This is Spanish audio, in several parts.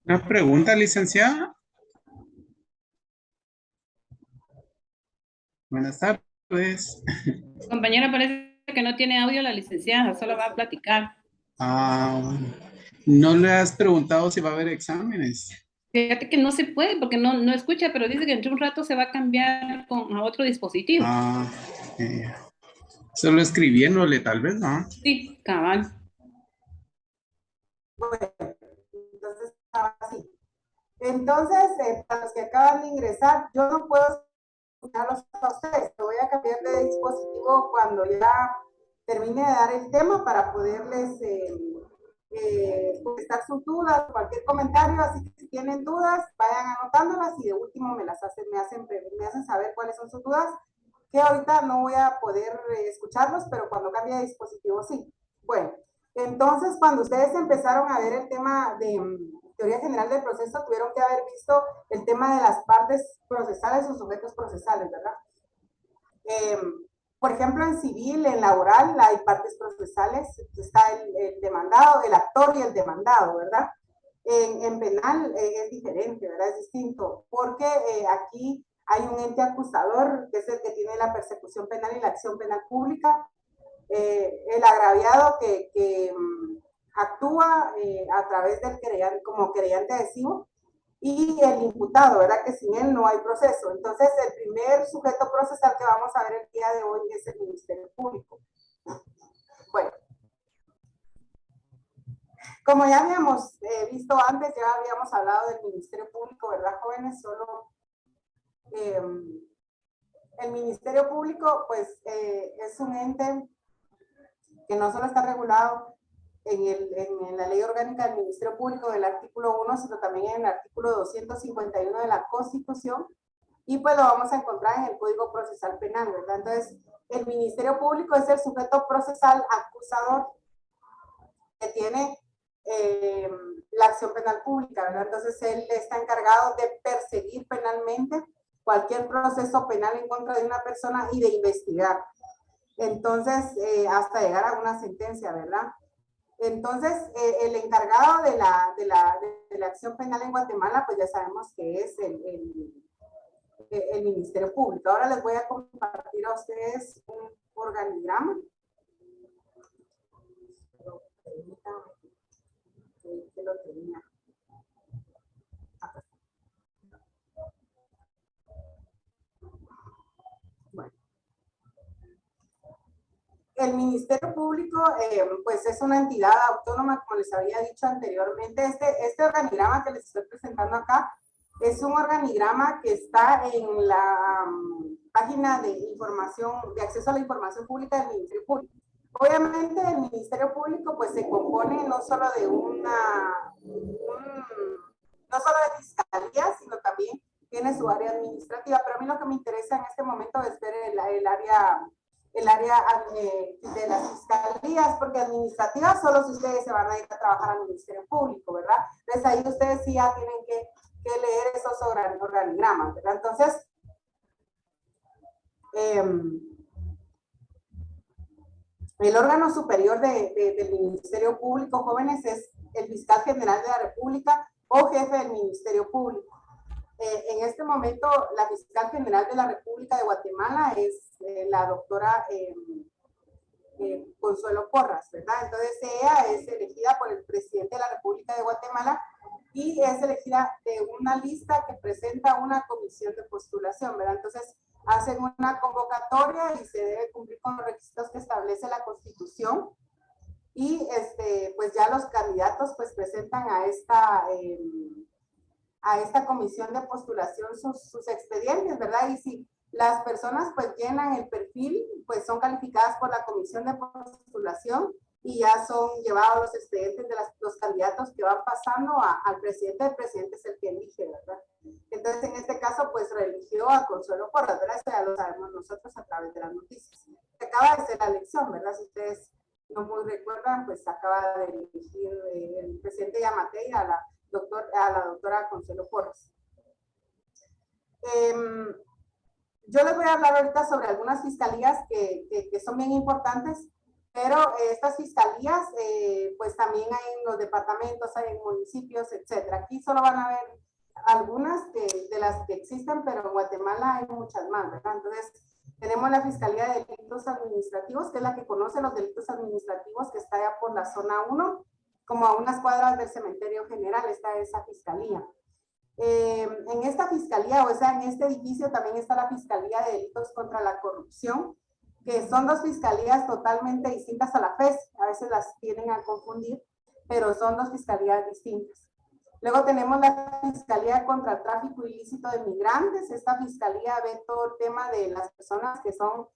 Una pregunta, licenciada. Buenas tardes. Compañera, parece que no tiene audio la licenciada, solo va a platicar. Bueno. ¿No le has preguntado si va a haber exámenes? Fíjate que no se puede porque no escucha, pero dice que entre un rato se va a cambiar a otro dispositivo. Ah, eh, Solo escribiéndole, tal vez, ¿no? Sí, cabal. Bueno, entonces, así. Entonces, para los que acaban de ingresar, yo no puedo escucharlos a ustedes. Te voy a cambiar de dispositivo cuando ya termine de dar el tema para poderles contestar sus dudas, cualquier comentario. Así que si tienen dudas, vayan anotándolas y de último me hacen saber cuáles son sus dudas, que ahorita no voy a poder escucharlos, pero cuando cambie de dispositivo sí. Bueno, entonces cuando ustedes empezaron a ver el tema de teoría general del proceso, tuvieron que haber visto el tema de las partes procesales o sujetos procesales, ¿verdad? Eh, por ejemplo, en civil, en laboral, hay partes procesales, está el demandado, el actor y el demandado, ¿verdad? En penal es diferente, ¿verdad? Es distinto, porque aquí hay un ente acusador, que es el que tiene la persecución penal y la acción penal pública, el agraviado que actúa a través del querellante, como querellante adhesivo, y el imputado, ¿verdad? Que sin él no hay proceso. Entonces, el primer sujeto procesal que vamos a ver el día de hoy es el Ministerio Público. Bueno, como ya habíamos visto antes, ya habíamos hablado del Ministerio Público, ¿verdad, jóvenes? Solo el Ministerio Público, pues, es un ente que no solo está regulado en la ley orgánica del Ministerio Público del artículo 1, sino también en el artículo 251 de la Constitución, y pues lo vamos a encontrar en el Código Procesal Penal, ¿verdad? Entonces, el Ministerio Público es el sujeto procesal acusador que tiene la acción penal pública, ¿verdad? Entonces, él está encargado de perseguir penalmente cualquier proceso penal en contra de una persona y de investigar. Entonces, hasta llegar a una sentencia, ¿verdad? Entonces, el encargado de la acción penal en Guatemala, pues ya sabemos que es el Ministerio Público. Ahora les voy a compartir a ustedes un organigrama. Que lo tenía. Bueno. El Ministerio Público, pues es una entidad autónoma, como les había dicho anteriormente. Este organigrama que les estoy presentando acá es un organigrama que está en la página de información, de acceso a la información pública del Ministerio Público. Obviamente el Ministerio Público pues se compone no solo de no solo de fiscalía, sino también tiene su área administrativa, pero a mí lo que me interesa en este momento es ver el área de las fiscalías, porque administrativas solo si ustedes se van a ir a trabajar al Ministerio Público, ¿verdad? Entonces ahí ustedes sí ya tienen que leer esos organigramas, ¿verdad? Entonces, el órgano superior del Ministerio Público, jóvenes, es el fiscal general de la República o jefe del Ministerio Público. En este momento, la fiscal general de la República de Guatemala es la doctora Consuelo Porras, ¿verdad? Entonces, ella es elegida por el presidente de la República de Guatemala y es elegida de una lista que presenta una comisión de postulación, ¿verdad? Entonces, hacen una convocatoria y se debe cumplir con los requisitos que establece la Constitución, y pues ya los candidatos pues presentan a esta comisión de postulación sus expedientes, ¿verdad? Y si las personas pues llenan el perfil, pues son calificadas por la comisión de postulación y ya son llevados los expedientes de los candidatos que van pasando al presidente. El presidente es el que elige, ¿verdad? Entonces, en este caso, pues reeligió a Consuelo Porras, ¿verdad? Eso ya lo sabemos nosotros a través de las noticias. Acaba de ser la elección, ¿verdad? Si ustedes no muy recuerdan, pues acaba de elegir el presidente Yamatei a la doctora Consuelo Porras. Yo les voy a hablar ahorita sobre algunas fiscalías que son bien importantes, Pero estas fiscalías, pues también hay en los departamentos, hay en municipios, etcétera. Aquí solo van a ver algunas de las que existen, pero en Guatemala hay muchas más, ¿verdad? Entonces, tenemos la Fiscalía de Delitos Administrativos, que es la que conoce los delitos administrativos, que está allá por la zona 1, como a unas cuadras del cementerio general, está esa fiscalía. En esta fiscalía, o sea, en este edificio también está la Fiscalía de Delitos contra la Corrupción, que son dos fiscalías totalmente distintas a la FES, a veces las tienen a confundir, pero son dos fiscalías distintas. Luego tenemos la Fiscalía contra el Tráfico Ilícito de Migrantes. Esta fiscalía ve todo el tema de las personas que son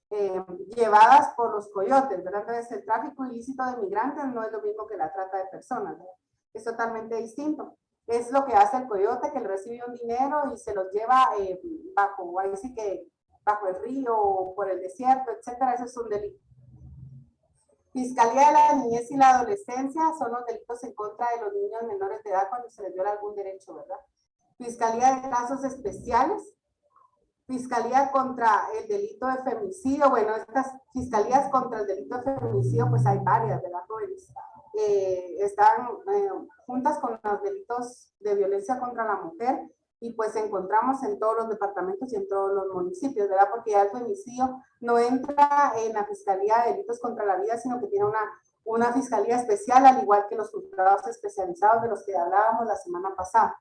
llevadas por los coyotes, ¿verdad? Entonces, el tráfico ilícito de migrantes no es lo mismo que la trata de personas, ¿verdad? Es totalmente distinto. Es lo que hace el coyote, que le recibe un dinero y se los lleva bajo, ahí sí que bajo el río o por el desierto, etcétera. Eso es un delito. Fiscalía de la Niñez y la Adolescencia son los delitos en contra de los niños menores de edad cuando se les viola algún derecho, ¿verdad? Fiscalía de Casos Especiales, Fiscalía contra el delito de femicidio. Bueno, estas fiscalías contra el delito de femicidio, pues hay varias, ¿verdad, jóvenes? Están juntas con los delitos de violencia contra la mujer y pues encontramos en todos los departamentos y en todos los municipios, ¿verdad? Porque ya el femicidio no entra en la Fiscalía de Delitos contra la Vida, sino que tiene una fiscalía especial, al igual que los juzgados especializados de los que hablábamos la semana pasada.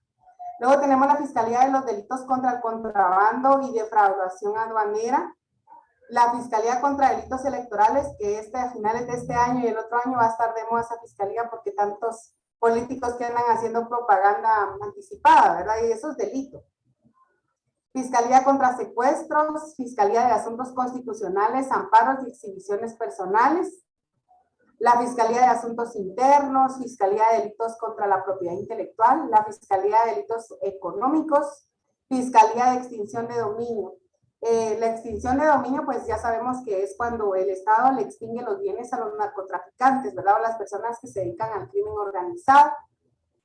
Luego tenemos la Fiscalía de los Delitos contra el Contrabando y Defraudación Aduanera, la Fiscalía contra Delitos Electorales, que a finales de este año y el otro año va a estar de moda esa fiscalía porque tantos políticos que andan haciendo propaganda anticipada, ¿verdad? Y eso es delito. Fiscalía contra Secuestros, Fiscalía de Asuntos Constitucionales, Amparos y Exhibiciones Personales, la Fiscalía de Asuntos Internos, Fiscalía de Delitos contra la Propiedad Intelectual, la Fiscalía de Delitos Económicos, Fiscalía de Extinción de Dominio. La extinción de dominio, pues ya sabemos que es cuando el Estado le extingue los bienes a los narcotraficantes, ¿verdad? O las personas que se dedican al crimen organizado.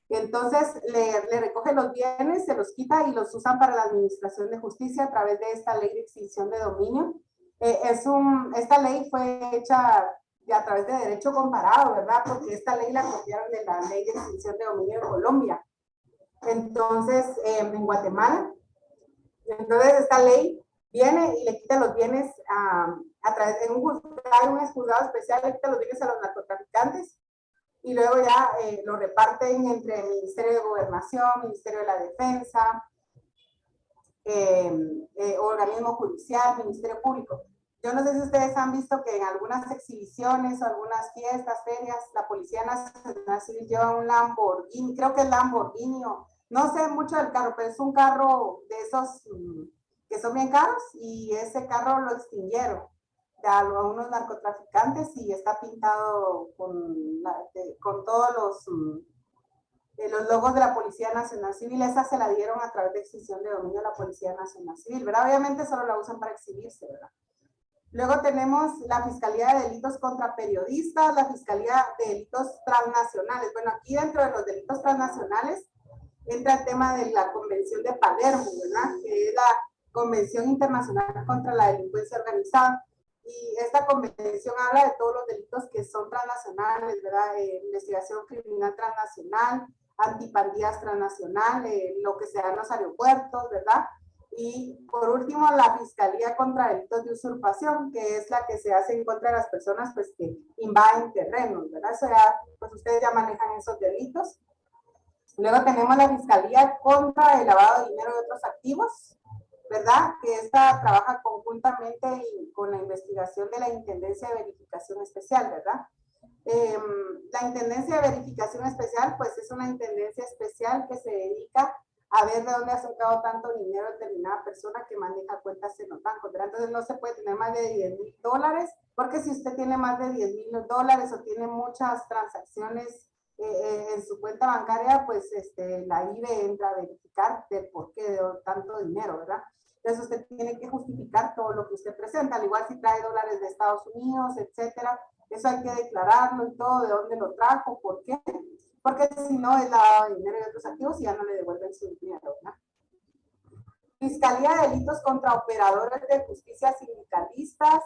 Entonces, le recoge los bienes, se los quita y los usan para la administración de justicia a través de esta ley de extinción de dominio. Esta ley fue hecha a través de derecho comparado, ¿verdad? Porque esta ley la copiaron de la ley de extinción de dominio en Colombia. Entonces, en Guatemala. Entonces, esta ley viene y le quita los bienes a través de un juzgado especial, le quita los bienes a los narcotraficantes y luego ya lo reparten entre el Ministerio de Gobernación, Ministerio de la Defensa, organismo judicial, Ministerio Público. Yo no sé si ustedes han visto que en algunas exhibiciones o algunas fiestas, ferias, la Policía Nacional Civil lleva un Lamborghini, creo que es Lamborghini, no sé mucho del carro, pero es un carro de esos que son bien caros y ese carro lo extinguieron a unos narcotraficantes y está pintado con todos los logos de la Policía Nacional Civil. Esa se la dieron a través de extinción de dominio a la Policía Nacional Civil, ¿verdad? Obviamente solo la usan para exhibirse, ¿verdad? Luego tenemos la Fiscalía de Delitos contra Periodistas, la Fiscalía de Delitos Transnacionales. Bueno, aquí dentro de los delitos transnacionales entra el tema de la Convención de Palermo, ¿verdad? Que es la Convención Internacional contra la Delincuencia Organizada. Y esta convención habla de todos los delitos que son transnacionales, ¿verdad? Investigación criminal transnacional, antipandillas transnacional, lo que se da en los aeropuertos, ¿verdad? Y por último, la Fiscalía contra Delitos de Usurpación, que es la que se hace en contra de las personas pues, que invaden terrenos, ¿verdad? Eso ya, pues ustedes ya manejan esos delitos. Luego tenemos la Fiscalía contra el lavado de dinero y otros activos, ¿verdad? Que esta trabaja conjuntamente con la investigación de la Intendencia de Verificación Especial, ¿verdad? La Intendencia de Verificación Especial, pues es una intendencia especial que se dedica a ver de dónde ha sacado tanto dinero determinada persona que maneja cuentas en los bancos, ¿verdad? Entonces no se puede tener más de $10,000, porque si usted tiene más de $10,000 o tiene muchas transacciones en su cuenta bancaria, pues la IBE entra a verificar del por qué de tanto dinero, ¿verdad? Entonces usted tiene que justificar todo lo que usted presenta, al igual si trae dólares de Estados Unidos, etcétera, eso hay que declararlo y todo, de dónde lo trajo, por qué, porque si no es lavado de dinero y otros activos y ya no le devuelven su dinero, ¿verdad? Fiscalía de Delitos contra Operadores de Justicia Sindicalistas,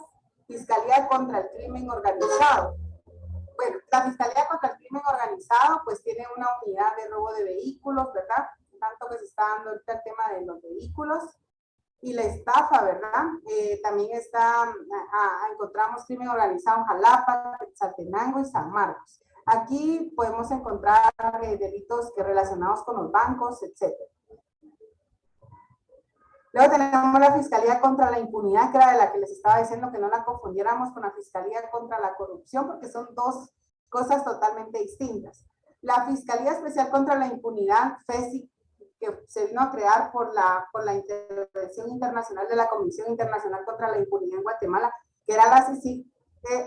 Fiscalía contra el Crimen Organizado. Bueno, la Fiscalía contra el Crimen Organizado pues tiene una unidad de robo de vehículos, ¿verdad? Tanto que se está dando ahorita el tema de los vehículos y la estafa, ¿verdad? También encontramos crimen organizado en Jalapa, Quetzaltenango y San Marcos. Aquí podemos encontrar delitos relacionados con los bancos, etc. Luego tenemos la Fiscalía contra la Impunidad, que era de la que les estaba diciendo que no la confundiéramos con la Fiscalía contra la Corrupción, porque son dos cosas totalmente distintas. La Fiscalía Especial contra la Impunidad, FESI, que se vino a crear por la intervención internacional de la Comisión Internacional contra la Impunidad en Guatemala, que era la CICIG,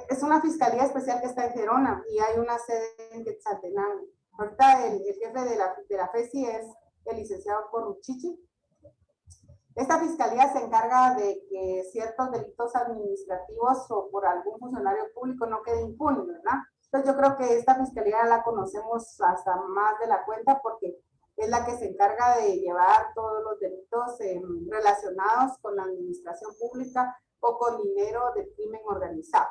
es una fiscalía especial que está en Gerona y hay una sede en Quetzaltenango. Ahorita el jefe de la FESI es el licenciado Corruchichi. Esta fiscalía se encarga de que ciertos delitos administrativos o por algún funcionario público no queden impunes, ¿verdad? Entonces yo creo que esta fiscalía la conocemos hasta más de la cuenta porque es la que se encarga de llevar todos los delitos relacionados con la administración pública o con dinero del crimen organizado.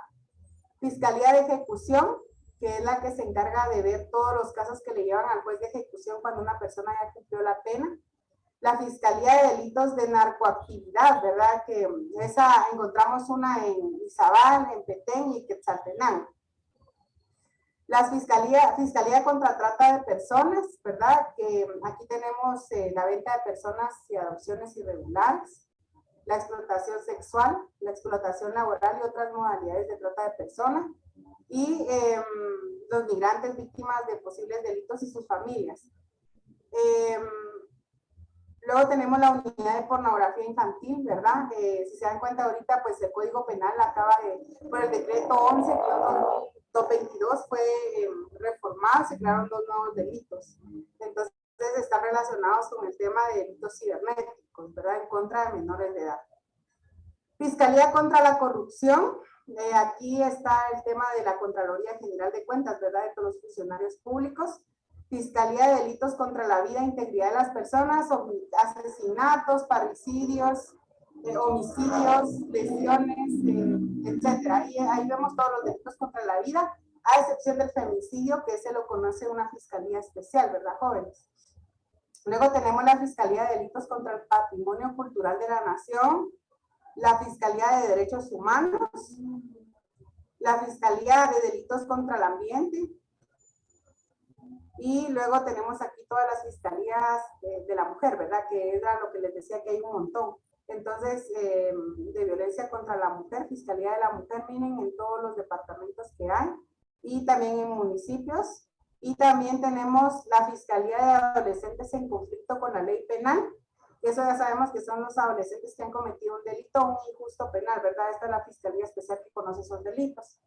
Fiscalía de Ejecución, que es la que se encarga de ver todos los casos que le llevan al juez de ejecución cuando una persona ya cumplió la pena. La Fiscalía de Delitos de Narcoactividad, ¿verdad? Que esa encontramos una en Izabal, en Petén y Quetzaltenango. La Fiscalía contra Trata de Personas, ¿verdad? Que aquí tenemos la venta de personas y adopciones irregulares, la explotación sexual, la explotación laboral y otras modalidades de trata de personas, y los migrantes víctimas de posibles delitos y sus familias. Luego tenemos la unidad de pornografía infantil, ¿verdad? Si se dan cuenta ahorita, pues el Código Penal acaba por el decreto 11-2022 fue reformado, se crearon dos nuevos delitos. Entonces están relacionados con el tema de delitos cibernéticos, ¿verdad? En contra de menores de edad. Fiscalía contra la Corrupción. Aquí está el tema de la Contraloría General de Cuentas, ¿verdad? De todos los funcionarios públicos. Fiscalía de Delitos contra la Vida e Integridad de las Personas, asesinatos, parricidios, homicidios, lesiones, etcétera. Y ahí vemos todos los delitos contra la vida, a excepción del femicidio, que se lo conoce una fiscalía especial, ¿verdad, jóvenes? Luego tenemos la Fiscalía de Delitos contra el Patrimonio Cultural de la Nación, la Fiscalía de Derechos Humanos, la Fiscalía de Delitos contra el Ambiente, y luego tenemos aquí todas las fiscalías de la mujer, ¿verdad? Que era lo que les decía que hay un montón. Entonces, de violencia contra la mujer, Fiscalía de la Mujer, miren, en todos los departamentos que hay, y también en municipios. Y también tenemos la Fiscalía de Adolescentes en conflicto con la ley penal. Eso ya sabemos que son los adolescentes que han cometido un delito, un injusto penal, ¿verdad? Esta es la Fiscalía Especial que conoce esos delitos.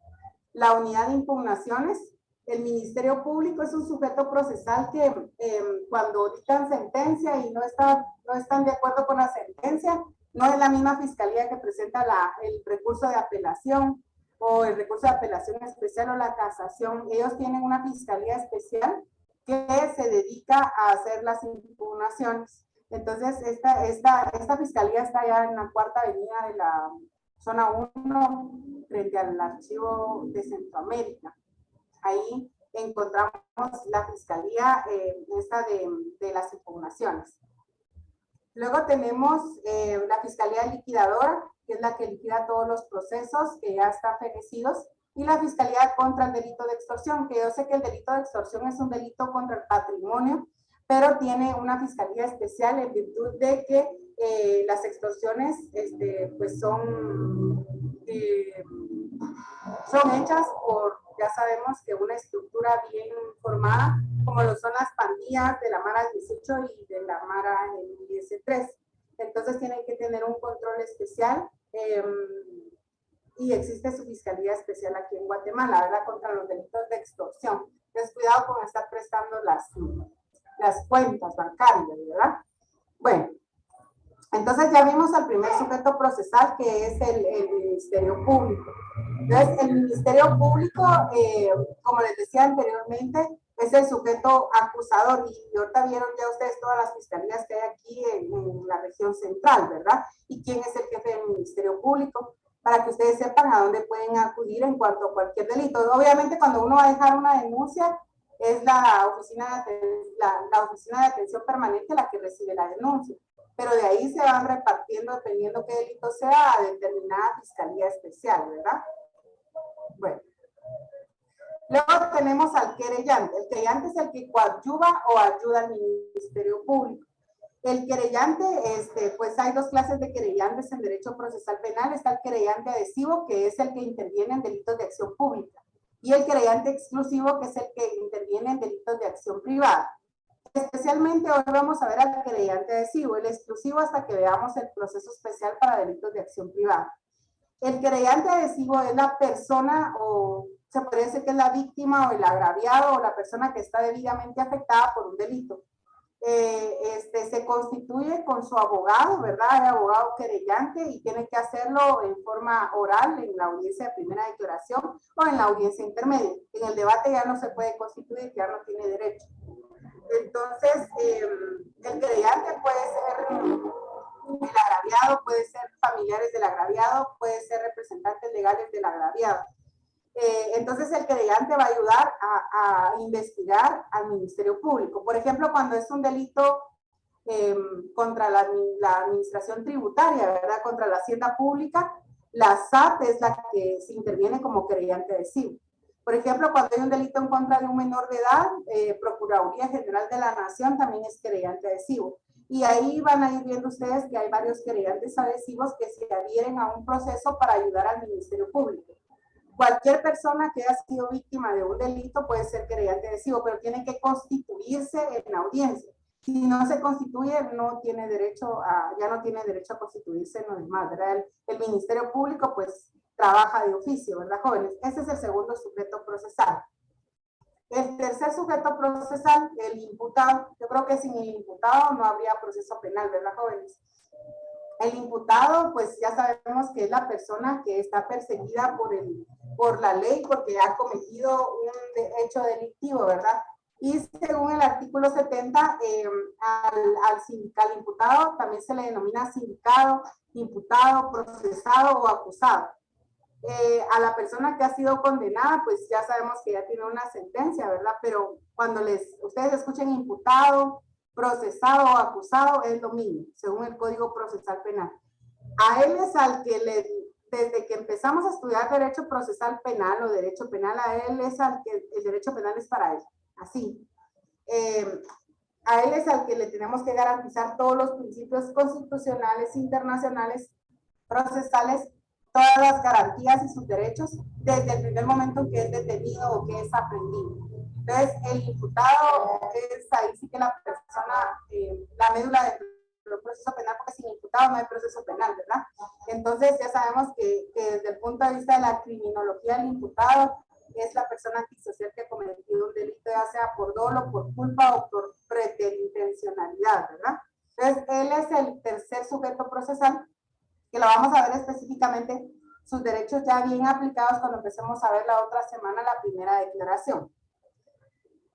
La Unidad de Impugnaciones. El Ministerio Público es un sujeto procesal que cuando dictan sentencia y no están de acuerdo con la sentencia, no es la misma fiscalía que presenta el recurso de apelación o el recurso de apelación especial o la casación. Ellos tienen una fiscalía especial que se dedica a hacer las impugnaciones. Entonces, esta fiscalía está ya en la Cuarta Avenida de la Zona 1, frente al Archivo de Centroamérica. Ahí encontramos la fiscalía de las impugnaciones. Luego tenemos la Fiscalía Liquidadora, que es la que liquida todos los procesos que ya están fenecidos, y la Fiscalía contra el Delito de Extorsión, que yo sé que el delito de extorsión es un delito contra el patrimonio, pero tiene una fiscalía especial en virtud de que las extorsiones pues son hechas por, ya sabemos que una estructura bien formada, como lo son las pandillas de la Mara 18 y de la Mara IS3. Entonces tienen que tener un control especial y existe su fiscalía especial aquí en Guatemala, ¿verdad? Contra los delitos de extorsión. Entonces cuidado con estar prestando las cuentas bancarias, ¿verdad? Bueno, entonces ya vimos al primer sujeto procesal, que es el Ministerio Público. Entonces, el Ministerio Público, como les decía anteriormente, es el sujeto acusador, y ahorita vieron ya ustedes todas las fiscalías que hay aquí en la región central, ¿verdad? ¿Y quién es el jefe del Ministerio Público? para que ustedes sepan a dónde pueden acudir en cuanto a cualquier delito. Obviamente, cuando uno va a dejar una denuncia, es la oficina de atención permanente la que recibe la denuncia, pero de ahí se van repartiendo, dependiendo qué delito sea, a determinada fiscalía especial, ¿verdad? Bueno. Luego tenemos al querellante. El querellante es el que coadyuva o ayuda al Ministerio Público. El querellante, pues hay dos clases de querellantes en derecho procesal penal. Está el querellante adhesivo, que es el que interviene en delitos de acción pública, y el querellante exclusivo, que es el que interviene en delitos de acción privada. Especialmente hoy vamos a ver al querellante adhesivo, el exclusivo hasta que veamos el proceso especial para delitos de acción privada. El querellante adhesivo es la persona, o se podría decir que es la víctima o el agraviado o la persona que está debidamente afectada por un delito. Se constituye con su abogado, ¿verdad? El abogado querellante, y tiene que hacerlo en forma oral en la audiencia de primera declaración o en la audiencia intermedia. En el debate ya no se puede constituir, ya no tiene derecho. Entonces, el querellante puede ser el agraviado, puede ser familiares del agraviado, puede ser representantes legales del agraviado. Entonces el querellante va a ayudar a investigar al Ministerio Público. Por ejemplo, cuando es un delito contra la administración tributaria, ¿verdad? Contra la hacienda pública, la SAT es la que se interviene como querellante adhesivo. Por ejemplo, cuando hay un delito en contra de un menor de edad, Procuraduría General de la Nación también es querellante adhesivo. Y ahí van a ir viendo ustedes que hay varios querellantes adhesivos que se adhieren a un proceso para ayudar al Ministerio Público. Cualquier persona que haya sido víctima de un delito puede ser querellante adhesivo, pero tiene que constituirse en la audiencia. Si no se constituye, no tiene derecho ya no tiene derecho a constituirse en lo demás, ¿verdad? El Ministerio Público, pues, trabaja de oficio, ¿verdad, jóvenes? Ese es el segundo sujeto procesal. El tercer sujeto procesal, el imputado. Yo creo que sin el imputado no habría proceso penal, ¿verdad, jóvenes? El imputado, pues ya sabemos que es la persona que está perseguida por la ley porque ha cometido un hecho delictivo, ¿verdad? Y según el artículo 70, al imputado también se le denomina sindicado, imputado, procesado o acusado. A la persona que ha sido condenada, pues ya sabemos que ya tiene una sentencia, ¿verdad? Pero cuando ustedes escuchen imputado, procesado o acusado, es lo mismo, según el Código Procesal Penal. A él es al que desde que empezamos a estudiar Derecho Procesal Penal o Derecho Penal, a él es al que el Derecho Penal es para él, así. A él es al que le tenemos que garantizar todos los principios constitucionales, internacionales, procesales, todas las garantías y sus derechos desde el primer momento en que es detenido o que es aprendido. Entonces, el imputado es ahí sí que la persona, la médula del proceso penal, porque sin imputado no hay proceso penal, ¿verdad? Entonces, ya sabemos que desde el punto de vista de la criminología, el imputado es la persona antisocial que ha cometido un delito, ya sea por dolo, por culpa o por preterintencionalidad, ¿verdad? Entonces, él es el tercer sujeto procesal, que lo vamos a ver específicamente, sus derechos ya bien aplicados cuando empecemos a ver la otra semana la primera declaración.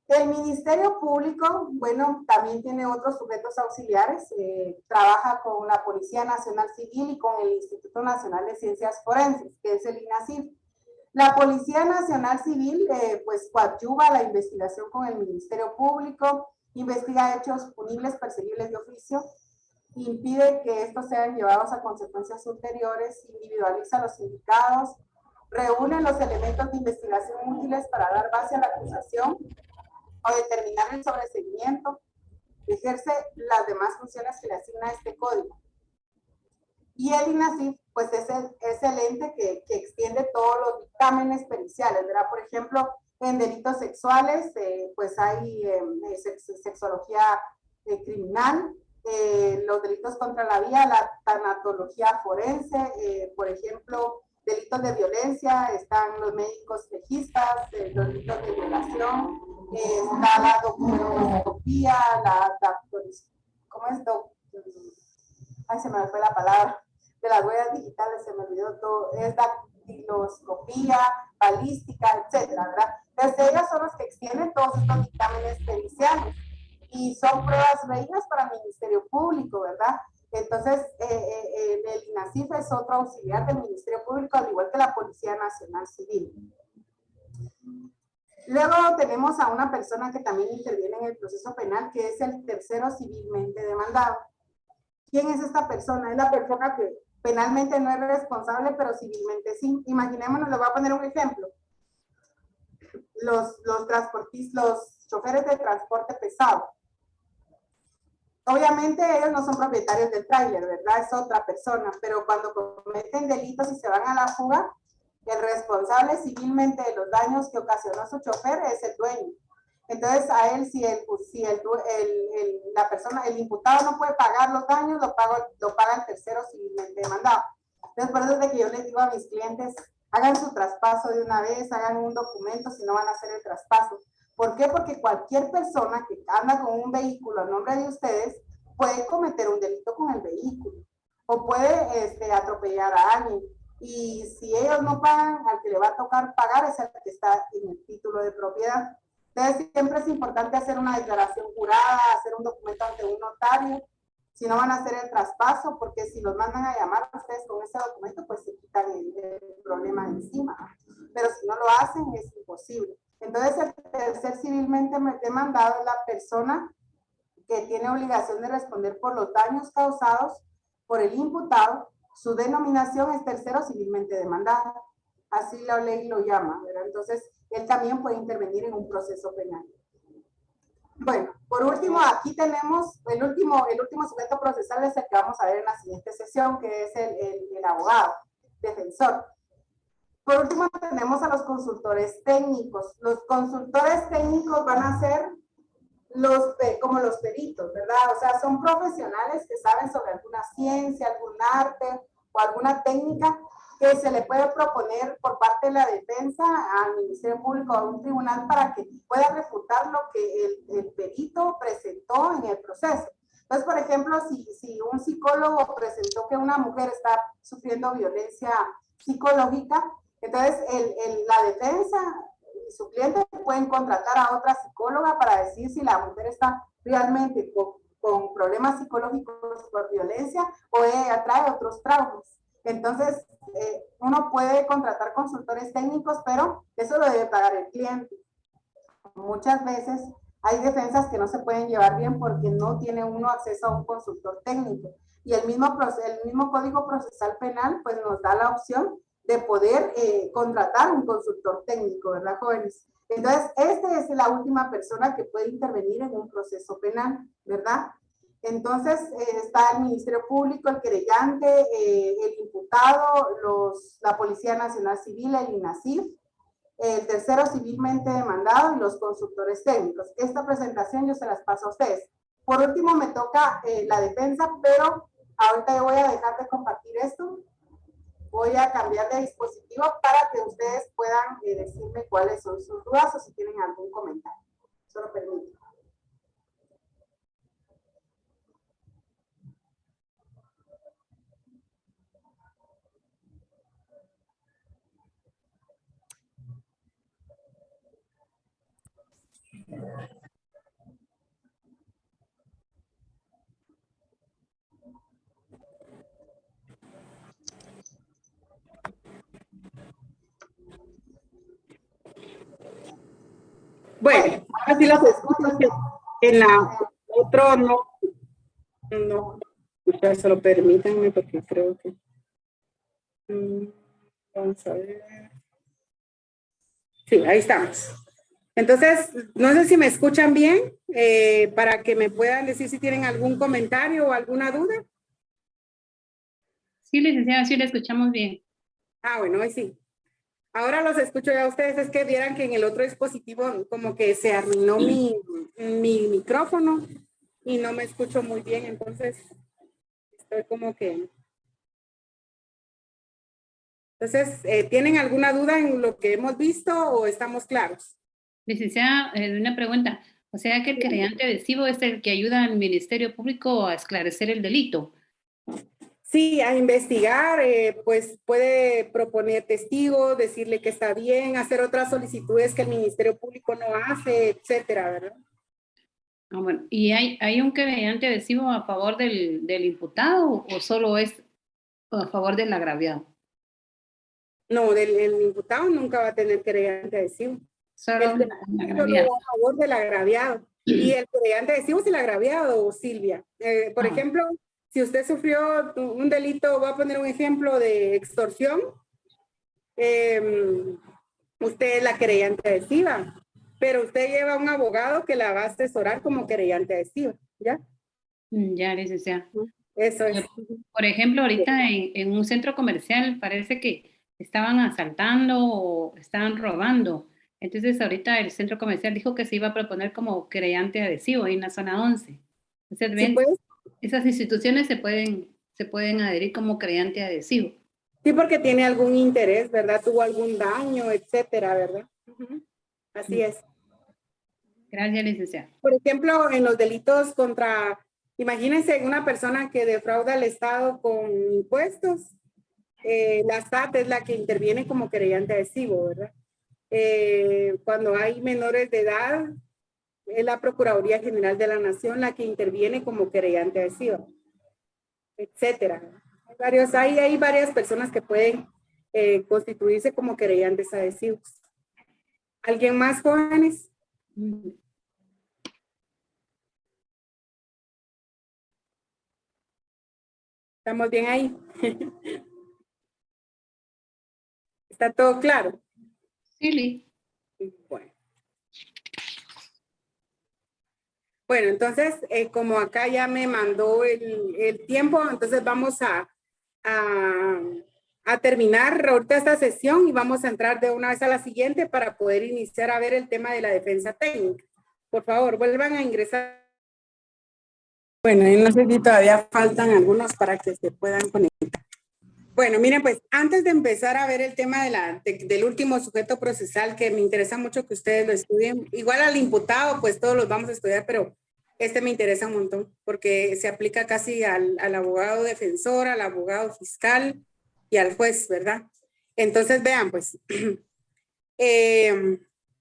El Ministerio Público, bueno, también tiene otros sujetos auxiliares, trabaja con la Policía Nacional Civil y con el Instituto Nacional de Ciencias Forenses, que es el INACIF. La Policía Nacional Civil, pues, coadyuva la investigación con el Ministerio Público, investiga hechos punibles, perseguibles de oficio, impide que estos sean llevados a consecuencias ulteriores, individualiza los indicados, reúne los elementos de investigación útiles para dar base a la acusación o determinar el sobreseguimiento, ejerce las demás funciones que le asigna este código. Y el INACIF, pues es el ente que extiende todos los dictámenes periciales, ¿verdad? Por ejemplo, en delitos sexuales, pues hay sexología criminal, los delitos contra la vida, la tanatología forense, por ejemplo, delitos de violencia, están los médicos legistas, los delitos de violación, está la documentoscopía, ¿cómo es? Ay, se me fue la palabra, de las huellas digitales, se me olvidó todo, es dactiloscopía, balística, etcétera, ¿verdad? Entonces ellos son los que extienden todos estos dictámenes periciales y son pruebas reídas para el Ministerio Público, ¿verdad? Entonces, el INASIF es otro auxiliar del Ministerio Público, al igual que la Policía Nacional Civil. Luego tenemos a una persona que también interviene en el proceso penal, que es el tercero civilmente demandado. ¿Quién es esta persona? Es la persona que penalmente no es responsable, pero civilmente sí. Imaginémonos, le voy a poner un ejemplo. Los choferes de transporte pesado. Obviamente ellos no son propietarios del tráiler, ¿verdad? Es otra persona, pero cuando cometen delitos y se van a la fuga, el responsable civilmente de los daños que ocasionó su chofer es el dueño. Entonces, a él, si el imputado no puede pagar los daños, lo paga el tercero civilmente demandado. Entonces, por eso es de que yo les digo a mis clientes, hagan su traspaso de una vez, hagan un documento si no van a hacer el traspaso. ¿Por qué? Porque cualquier persona que anda con un vehículo a nombre de ustedes puede cometer un delito con el vehículo o puede atropellar a alguien. Y si ellos no pagan, al que le va a tocar pagar es el que está en el título de propiedad. Entonces, siempre es importante hacer una declaración jurada, hacer un documento ante un notario, si no van a hacer el traspaso, porque si los mandan a llamar a ustedes con ese documento, pues se quitan el problema de encima. Pero si no lo hacen, es imposible. Entonces, el tercer civilmente demandado es la persona que tiene obligación de responder por los daños causados por el imputado. Su denominación es tercero civilmente demandado. Así la ley lo llama, ¿verdad? Entonces, él también puede intervenir en un proceso penal. Bueno, por último, aquí tenemos el último sujeto procesal, es el que vamos a ver en la siguiente sesión, que es el abogado, defensor. Por último, tenemos a los consultores técnicos. Los consultores técnicos van a ser como los peritos, ¿verdad? O sea, son profesionales que saben sobre alguna ciencia, algún arte o alguna técnica que se le puede proponer por parte de la defensa al Ministerio Público o a un tribunal para que pueda refutar lo que el perito presentó en el proceso. Entonces, por ejemplo, si un psicólogo presentó que una mujer está sufriendo violencia psicológica, entonces la defensa y su cliente pueden contratar a otra psicóloga para decir si la mujer está realmente con problemas psicológicos por violencia o atrae otros traumas. Entonces, uno puede contratar consultores técnicos, pero eso lo debe pagar el cliente. Muchas veces hay defensas que no se pueden llevar bien porque no tiene uno acceso a un consultor técnico. Y el mismo Código Procesal Penal pues nos da la opción de poder contratar un consultor técnico, ¿verdad, jóvenes? Entonces, esta es la última persona que puede intervenir en un proceso penal, ¿verdad? Entonces, está el Ministerio Público, el querellante, el imputado, la Policía Nacional Civil, el INASIF, el tercero civilmente demandado y los consultores técnicos. Esta presentación yo se las paso a ustedes. Por último, me toca la defensa, pero ahorita yo voy a dejar de compartir esto. Voy a cambiar de dispositivo para que ustedes puedan decirme cuáles son sus dudas o si tienen algún comentario. Solo permito. Bueno, ahora sí los escucho. En la otro no, solo permítanme porque creo que vamos a ver. Sí, ahí estamos. Entonces, no sé si me escuchan bien, para que me puedan decir si tienen algún comentario o alguna duda. Sí, licenciada, sí la escuchamos bien. Ah, bueno, hoy sí. Ahora los escucho ya a ustedes. Es que vieran que en el otro dispositivo como que se arruinó mi micrófono y no me escucho muy bien, entonces estoy como que... Entonces, ¿tienen alguna duda en lo que hemos visto o estamos claros? Licenciada, una pregunta. O sea que el querellante adhesivo es el que ayuda al Ministerio Público a esclarecer el delito. Sí, a investigar, pues puede proponer testigos, decirle que está bien, hacer otras solicitudes que el Ministerio Público no hace, etcétera, ¿verdad? Ah, bueno, ¿y hay un querellante adhesivo a favor del imputado o solo es a favor del agraviado? No, el imputado nunca va a tener querellante adhesivo. Solo El el querellante solo agraviado. va a favor del agraviado. Y el querellante adhesivo es el agraviado, Silvia. Por ejemplo, si usted sufrió un delito, voy a poner un ejemplo de extorsión, usted es la querellante adhesiva, pero usted lleva un abogado que la va a asesorar como querellante adhesiva, ¿ya? Ya, licenciada. Eso es. Por ejemplo, ahorita en un centro comercial parece que estaban asaltando o estaban robando. Entonces, ahorita el centro comercial dijo que se iba a proponer como querellante adhesivo ahí en la zona 11. Entonces, Sí, ven, pues, esas instituciones se pueden adherir como querellante adhesivo. sí, porque tiene algún interés, ¿verdad? Tuvo algún daño, etcétera, ¿verdad? Así es. Gracias, licenciada. Por ejemplo, en los delitos contra, imagínense una persona que defrauda al Estado con impuestos, la SAT es la que interviene como querellante adhesivo, ¿verdad? Cuando hay menores de edad, es la Procuraduría General de la Nación la que interviene como querellante adhesiva, etcétera. Hay varias personas que pueden constituirse como querellantes adhesivos. ¿Alguien más, jóvenes? ¿Estamos bien ahí? ¿Está todo claro? Sí. Bueno, entonces, como acá ya me mandó el tiempo, entonces vamos a terminar ahorita esta sesión y vamos a entrar de una vez a la siguiente para poder iniciar a ver el tema de la defensa técnica. Por favor, vuelvan a ingresar. Bueno, y no sé si todavía faltan algunos para que se puedan conectar. Bueno, miren, pues antes de empezar a ver el tema del último sujeto procesal, que me interesa mucho que ustedes lo estudien, igual al imputado, pues todos los vamos a estudiar, pero este me interesa un montón porque se aplica casi al abogado defensor, al abogado fiscal y al juez, ¿verdad? Entonces, vean, pues,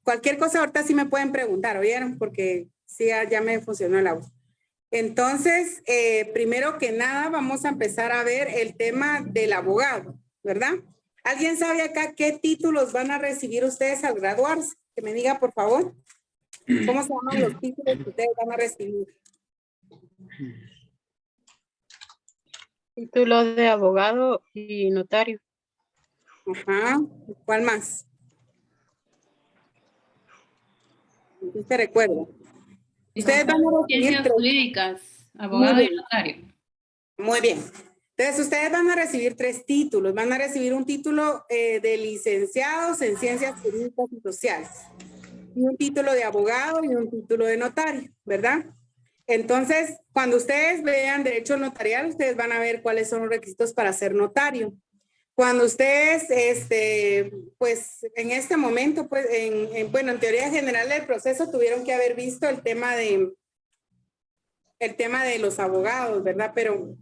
cualquier cosa ahorita sí me pueden preguntar, ¿oyeron? Porque sí, ya me funcionó el audio. Entonces, primero que nada, vamos a empezar a ver el tema del abogado, ¿verdad? ¿Alguien sabe acá qué títulos van a recibir ustedes al graduarse? Que me diga, por favor. ¿Cómo se llaman los títulos que ustedes van a recibir? Título de abogado y notario. Ajá. ¿Cuál más? ¿Sí se recuerda? Ustedes van a recibir Ciencias jurídicas, abogado y notario. Muy bien. Entonces, ustedes van a recibir 3 títulos. Van a recibir un título de licenciados en Ciencias Jurídicas y Sociales. Y un título de abogado y un título de notario, ¿verdad? Entonces, cuando ustedes vean derecho notarial, ustedes van a ver cuáles son los requisitos para ser notario. Cuando ustedes, pues en este momento, pues bueno, en teoría general del proceso tuvieron que haber visto el tema de los abogados, ¿verdad? Pero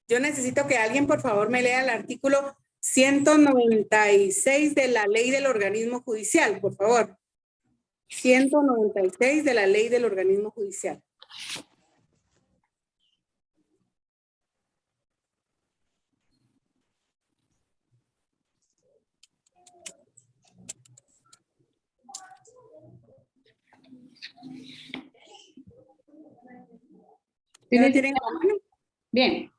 yo necesito que alguien, por favor, me lea el artículo 196 de la Ley del Organismo Judicial, por favor. 196 de la Ley del Organismo Judicial. ¿Ya lo tienen a mano? Bien.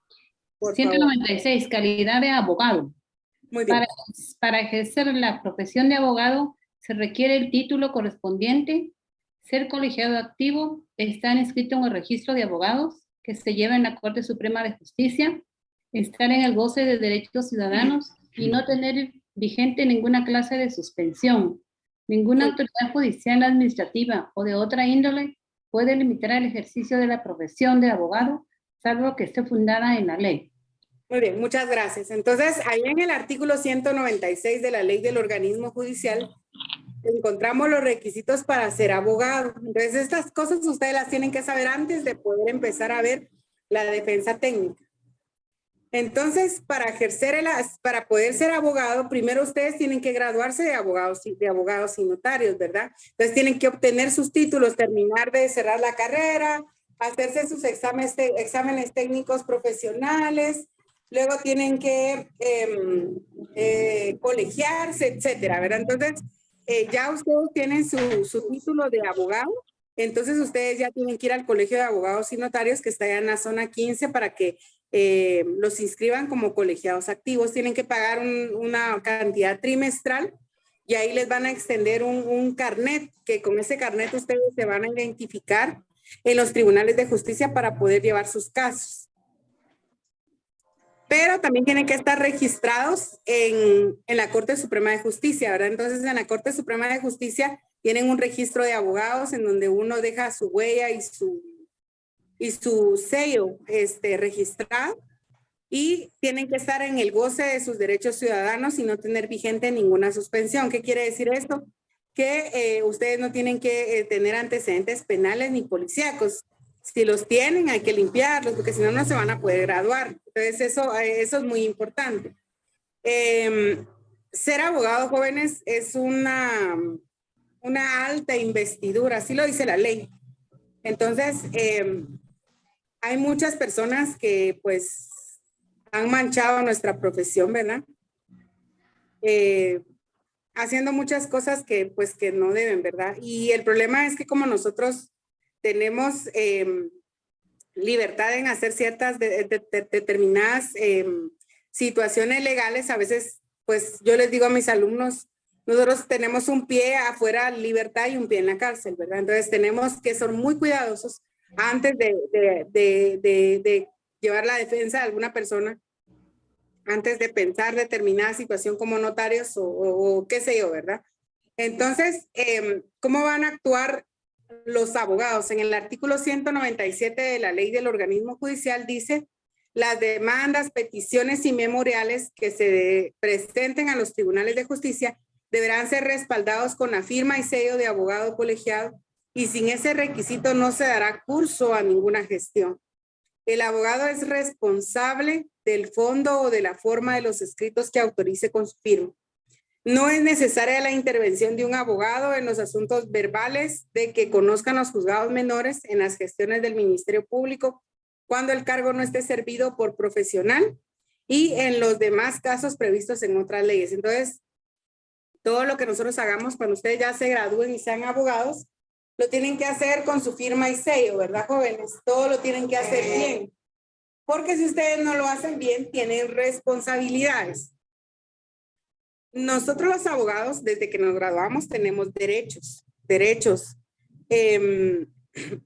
Por 196, calidad de abogado. Muy bien. Para ejercer la profesión de abogado se requiere el título correspondiente, ser colegiado activo, estar inscrito en el registro de abogados que se lleva en la Corte Suprema de Justicia, estar en el goce de derechos ciudadanos y no tener vigente ninguna clase de suspensión. Ninguna autoridad judicial, administrativa o de otra índole puede limitar el ejercicio de la profesión de abogado, salvo que esté fundada en la ley. Muy bien, muchas gracias. Entonces, ahí en el artículo 196 de la Ley del Organismo Judicial, encontramos los requisitos para ser abogado. Entonces, estas cosas ustedes las tienen que saber antes de poder empezar a ver la defensa técnica. Entonces, para poder ser abogado, primero ustedes tienen que graduarse de abogados y notarios, ¿verdad? Entonces tienen que obtener sus títulos, terminar de cerrar la carrera, hacerse sus exámenes técnicos profesionales, luego tienen que colegiarse, etcétera, ¿verdad? Entonces, ya ustedes tienen su título de abogado, entonces ustedes ya tienen que ir al Colegio de Abogados y Notarios que está allá en la zona 15 para que los inscriban como colegiados activos. Tienen que pagar una cantidad trimestral y ahí les van a extender un carnet, que con ese carnet ustedes se van a identificar en los tribunales de justicia para poder llevar sus casos. Pero también tienen que estar registrados en la Corte Suprema de Justicia, ¿verdad? Entonces, en la Corte Suprema de Justicia tienen un registro de abogados en donde uno deja su huella y su sello registrado, y tienen que estar en el goce de sus derechos ciudadanos y no tener vigente ninguna suspensión. ¿Qué quiere decir esto? Que ustedes no tienen que tener antecedentes penales ni policíacos. Si los tienen, hay que limpiarlos, porque si no, no se van a poder graduar. Entonces, eso es muy importante. Ser abogado, jóvenes, es una alta investidura, así lo dice la ley. Entonces, hay muchas personas que, pues, han manchado nuestra profesión, ¿verdad? Haciendo muchas cosas que, pues, que no deben, ¿verdad? Y el problema es que como nosotros tenemos libertad en hacer ciertas determinadas situaciones legales, a veces, pues, yo les digo a mis alumnos, nosotros tenemos un pie afuera libertad y un pie en la cárcel, ¿verdad? Entonces tenemos que ser muy cuidadosos antes de llevar la defensa de alguna persona, antes de pensar determinada situación como notarios o qué sé yo, ¿verdad? Entonces, ¿cómo van a actuar los abogados? En el artículo 197 de la ley del organismo judicial dice: las demandas, peticiones y memoriales que se presenten a los tribunales de justicia deberán ser respaldados con la firma y sello de abogado colegiado, y sin ese requisito no se dará curso a ninguna gestión. El abogado es responsable del fondo o de la forma de los escritos que autorice con su firma. No es necesaria la intervención de un abogado en los asuntos verbales de que conozcan los juzgados menores en las gestiones del Ministerio Público cuando el cargo no esté servido por profesional y en los demás casos previstos en otras leyes. Entonces, todo lo que nosotros hagamos cuando ustedes ya se gradúen y sean abogados, lo tienen que hacer con su firma y sello, ¿verdad, jóvenes? Todo lo tienen que hacer bien. Porque si ustedes no lo hacen bien, tienen responsabilidades. Nosotros los abogados, desde que nos graduamos, tenemos derechos. En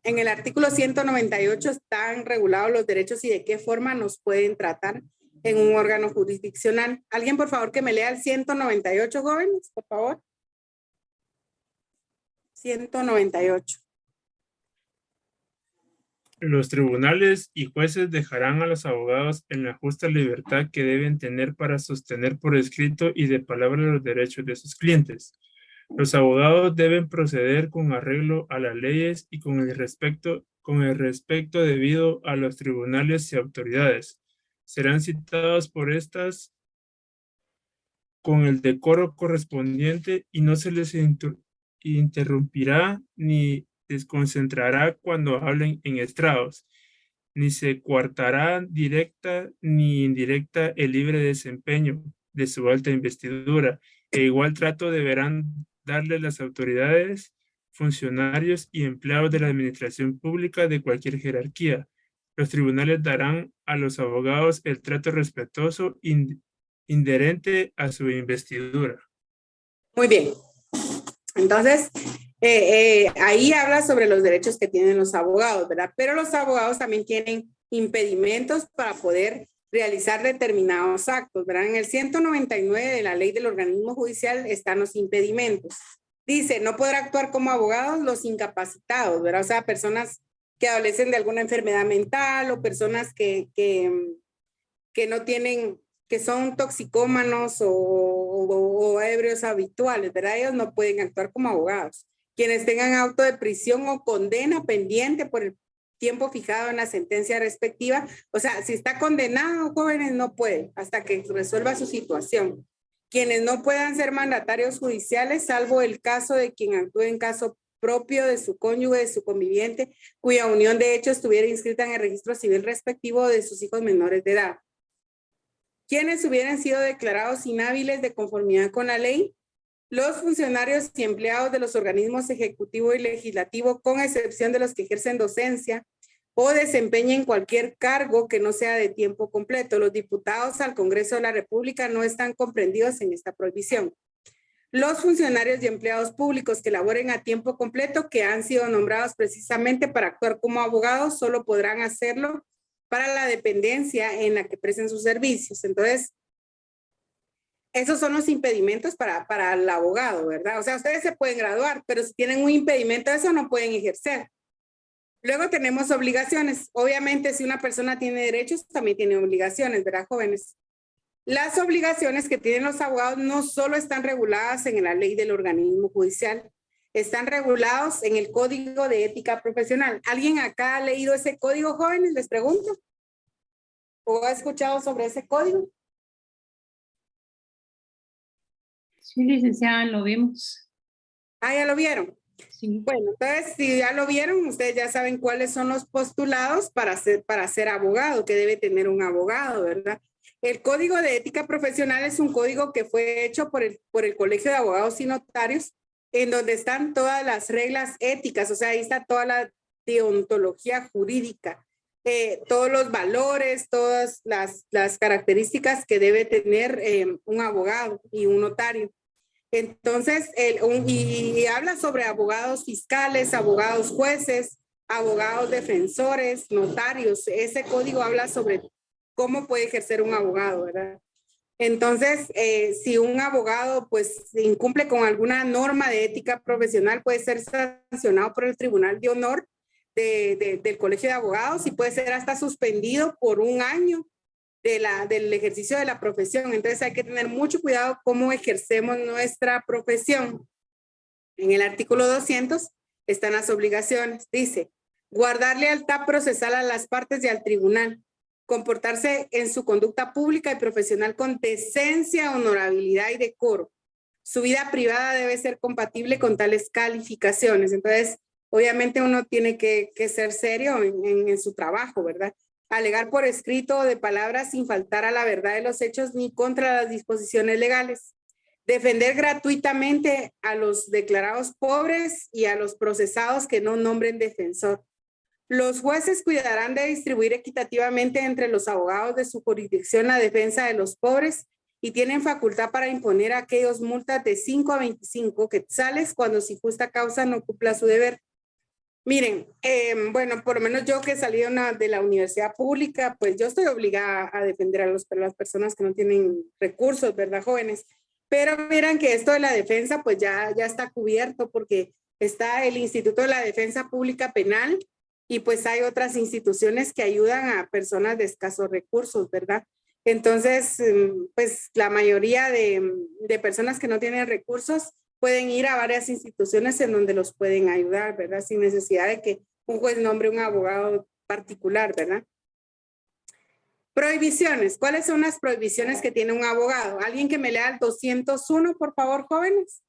el artículo 198 están regulados los derechos y de qué forma nos pueden tratar en un órgano jurisdiccional. ¿Alguien, por favor, que me lea el 198, jóvenes, por favor? 198. Los tribunales y jueces dejarán a los abogados en la justa libertad que deben tener para sostener por escrito y de palabra los derechos de sus clientes. Los abogados deben proceder con arreglo a las leyes y con el respeto debido a los tribunales y autoridades. Serán citados por estas con el decoro correspondiente y no se les interrumpirá ni desconcentrará cuando hablen en estrados, ni se coartará directa ni indirecta el libre desempeño de su alta investidura. E igual trato deberán darle las autoridades, funcionarios y empleados de la administración pública de cualquier jerarquía. Los tribunales darán a los abogados el trato respetuoso inherente a su investidura. Muy bien. Entonces, ahí habla sobre los derechos que tienen los abogados, ¿verdad? Pero los abogados también tienen impedimentos para poder realizar determinados actos, ¿verdad? En el 199 de la ley del organismo judicial están los impedimentos. Dice, no podrá actuar como abogados los incapacitados, ¿verdad? O sea, personas que adolecen de alguna enfermedad mental o personas que no tienen, que son toxicómanos o ebrios habituales, ¿verdad? Ellos no pueden actuar como abogados. Quienes tengan auto de prisión o condena pendiente por tiempo fijado en la sentencia respectiva. O sea, si está condenado, jóvenes, no puede hasta que resuelva su situación. Quienes no puedan ser mandatarios judiciales, salvo el caso de quien actúe en caso propio de su cónyuge, de su conviviente, cuya unión de hecho estuviera inscrita en el registro civil respectivo de sus hijos menores de edad. Quienes hubieran sido declarados inhábiles de conformidad con la ley, los funcionarios y empleados de los organismos ejecutivo y legislativo, con excepción de los que ejercen docencia o desempeñen cualquier cargo que no sea de tiempo completo. Los diputados al Congreso de la República no están comprendidos en esta prohibición. Los funcionarios y empleados públicos que laboren a tiempo completo, que han sido nombrados precisamente para actuar como abogados, solo podrán hacerlo para la dependencia en la que presten sus servicios. Entonces, esos son los impedimentos para el abogado, ¿verdad? O sea, ustedes se pueden graduar, pero si tienen un impedimento de eso, no pueden ejercer. Luego tenemos obligaciones. Obviamente, si una persona tiene derechos, también tiene obligaciones, ¿verdad, jóvenes? Las obligaciones que tienen los abogados no solo están reguladas en la ley del organismo judicial, están regulados en el Código de Ética Profesional. ¿Alguien acá ha leído ese código, jóvenes? Les pregunto. ¿O ha escuchado sobre ese código? Sí, licenciada, lo vimos. Ah, ¿ya lo vieron? Sí. Bueno, entonces, si ya lo vieron, ustedes ya saben cuáles son los postulados para ser abogado, que debe tener un abogado, ¿verdad? El Código de Ética Profesional es un código que fue hecho por el Colegio de Abogados y Notarios, en donde están todas las reglas éticas, o sea, ahí está toda la deontología jurídica, todos los valores, todas las características que debe tener un abogado y un notario. Entonces, y habla sobre abogados fiscales, abogados jueces, abogados defensores, notarios. Ese código habla sobre cómo puede ejercer un abogado, ¿verdad? Entonces, si un abogado pues incumple con alguna norma de ética profesional, puede ser sancionado por el Tribunal de Honor del Colegio de Abogados y puede ser hasta suspendido por un año del ejercicio de la profesión. Entonces hay que tener mucho cuidado cómo ejercemos nuestra profesión. En el artículo 200 están las obligaciones. Dice, guardar lealtad procesal a las partes y al tribunal, comportarse en su conducta pública y profesional con decencia, honorabilidad y decoro. Su vida privada debe ser compatible con tales calificaciones. Entonces, obviamente uno tiene que ser serio en su trabajo, ¿verdad? Alegar por escrito o de palabras sin faltar a la verdad de los hechos ni contra las disposiciones legales. Defender gratuitamente a los declarados pobres y a los procesados que no nombren defensor. Los jueces cuidarán de distribuir equitativamente entre los abogados de su jurisdicción la defensa de los pobres y tienen facultad para imponer a aquellos multas de 5 a 25 quetzales cuando sin justa causa no cumpla su deber. Miren, bueno, por lo menos yo que salí de la universidad pública, pues yo estoy obligada a defender a las personas que no tienen recursos, ¿verdad, jóvenes? Pero miren que esto de la defensa, pues ya está cubierto porque está el Instituto de la Defensa Pública Penal y pues hay otras instituciones que ayudan a personas de escasos recursos, ¿verdad? Entonces, pues la mayoría de personas que no tienen recursos pueden ir a varias instituciones en donde los pueden ayudar, ¿verdad? Sin necesidad de que un juez nombre un abogado particular, ¿verdad? Prohibiciones. ¿Cuáles son las prohibiciones que tiene un abogado? ¿Alguien que me lea el 201, por favor, jóvenes?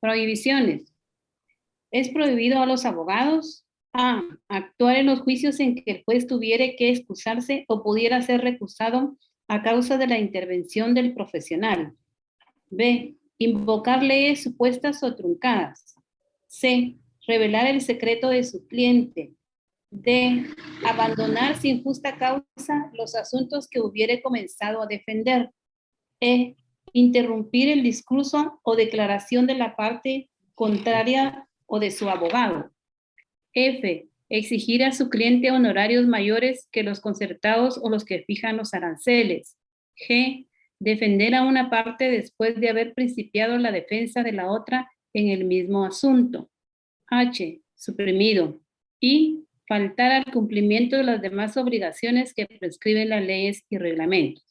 Prohibiciones. Es prohibido a los abogados: A. Actuar en los juicios en que el juez tuviera que excusarse o pudiera ser recusado a causa de la intervención del profesional. B. Invocar leyes supuestas o truncadas. C. Revelar el secreto de su cliente. D. Abandonar sin justa causa los asuntos que hubiere comenzado a defender. E. Interrumpir el discurso o declaración de la parte contraria o de su abogado. F. Exigir a su cliente honorarios mayores que los concertados o los que fijan los aranceles. G. Defender a una parte después de haber principiado la defensa de la otra en el mismo asunto. H. Suprimido. Y faltar al cumplimiento de las demás obligaciones que prescriben las leyes y reglamentos.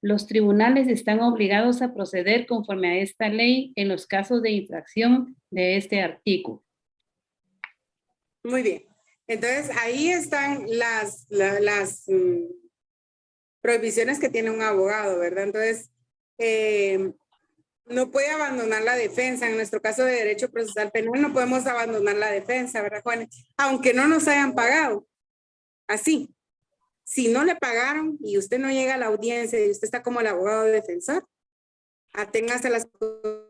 Los tribunales están obligados a proceder conforme a esta ley en los casos de infracción de este artículo. Muy bien. Entonces, ahí están las prohibiciones que tiene un abogado, ¿verdad? Entonces, no puede abandonar la defensa. En nuestro caso de derecho procesal penal no podemos abandonar la defensa, ¿verdad, Juan? Aunque no nos hayan pagado. Así. Si no le pagaron y usted no llega a la audiencia y usted está como el abogado defensor, aténgase a las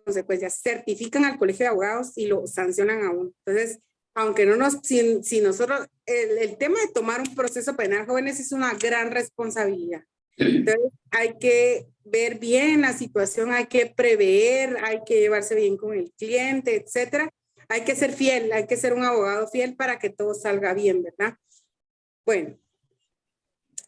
consecuencias. Certifican al colegio de abogados y lo sancionan a uno. Entonces, aunque no nos, si nosotros, el tema de tomar un proceso penal, jóvenes, es una gran responsabilidad. Entonces, hay que ver bien la situación, hay que prever, hay que llevarse bien con el cliente, etcétera. Hay que ser fiel, hay que ser un abogado fiel para que todo salga bien, ¿verdad? Bueno.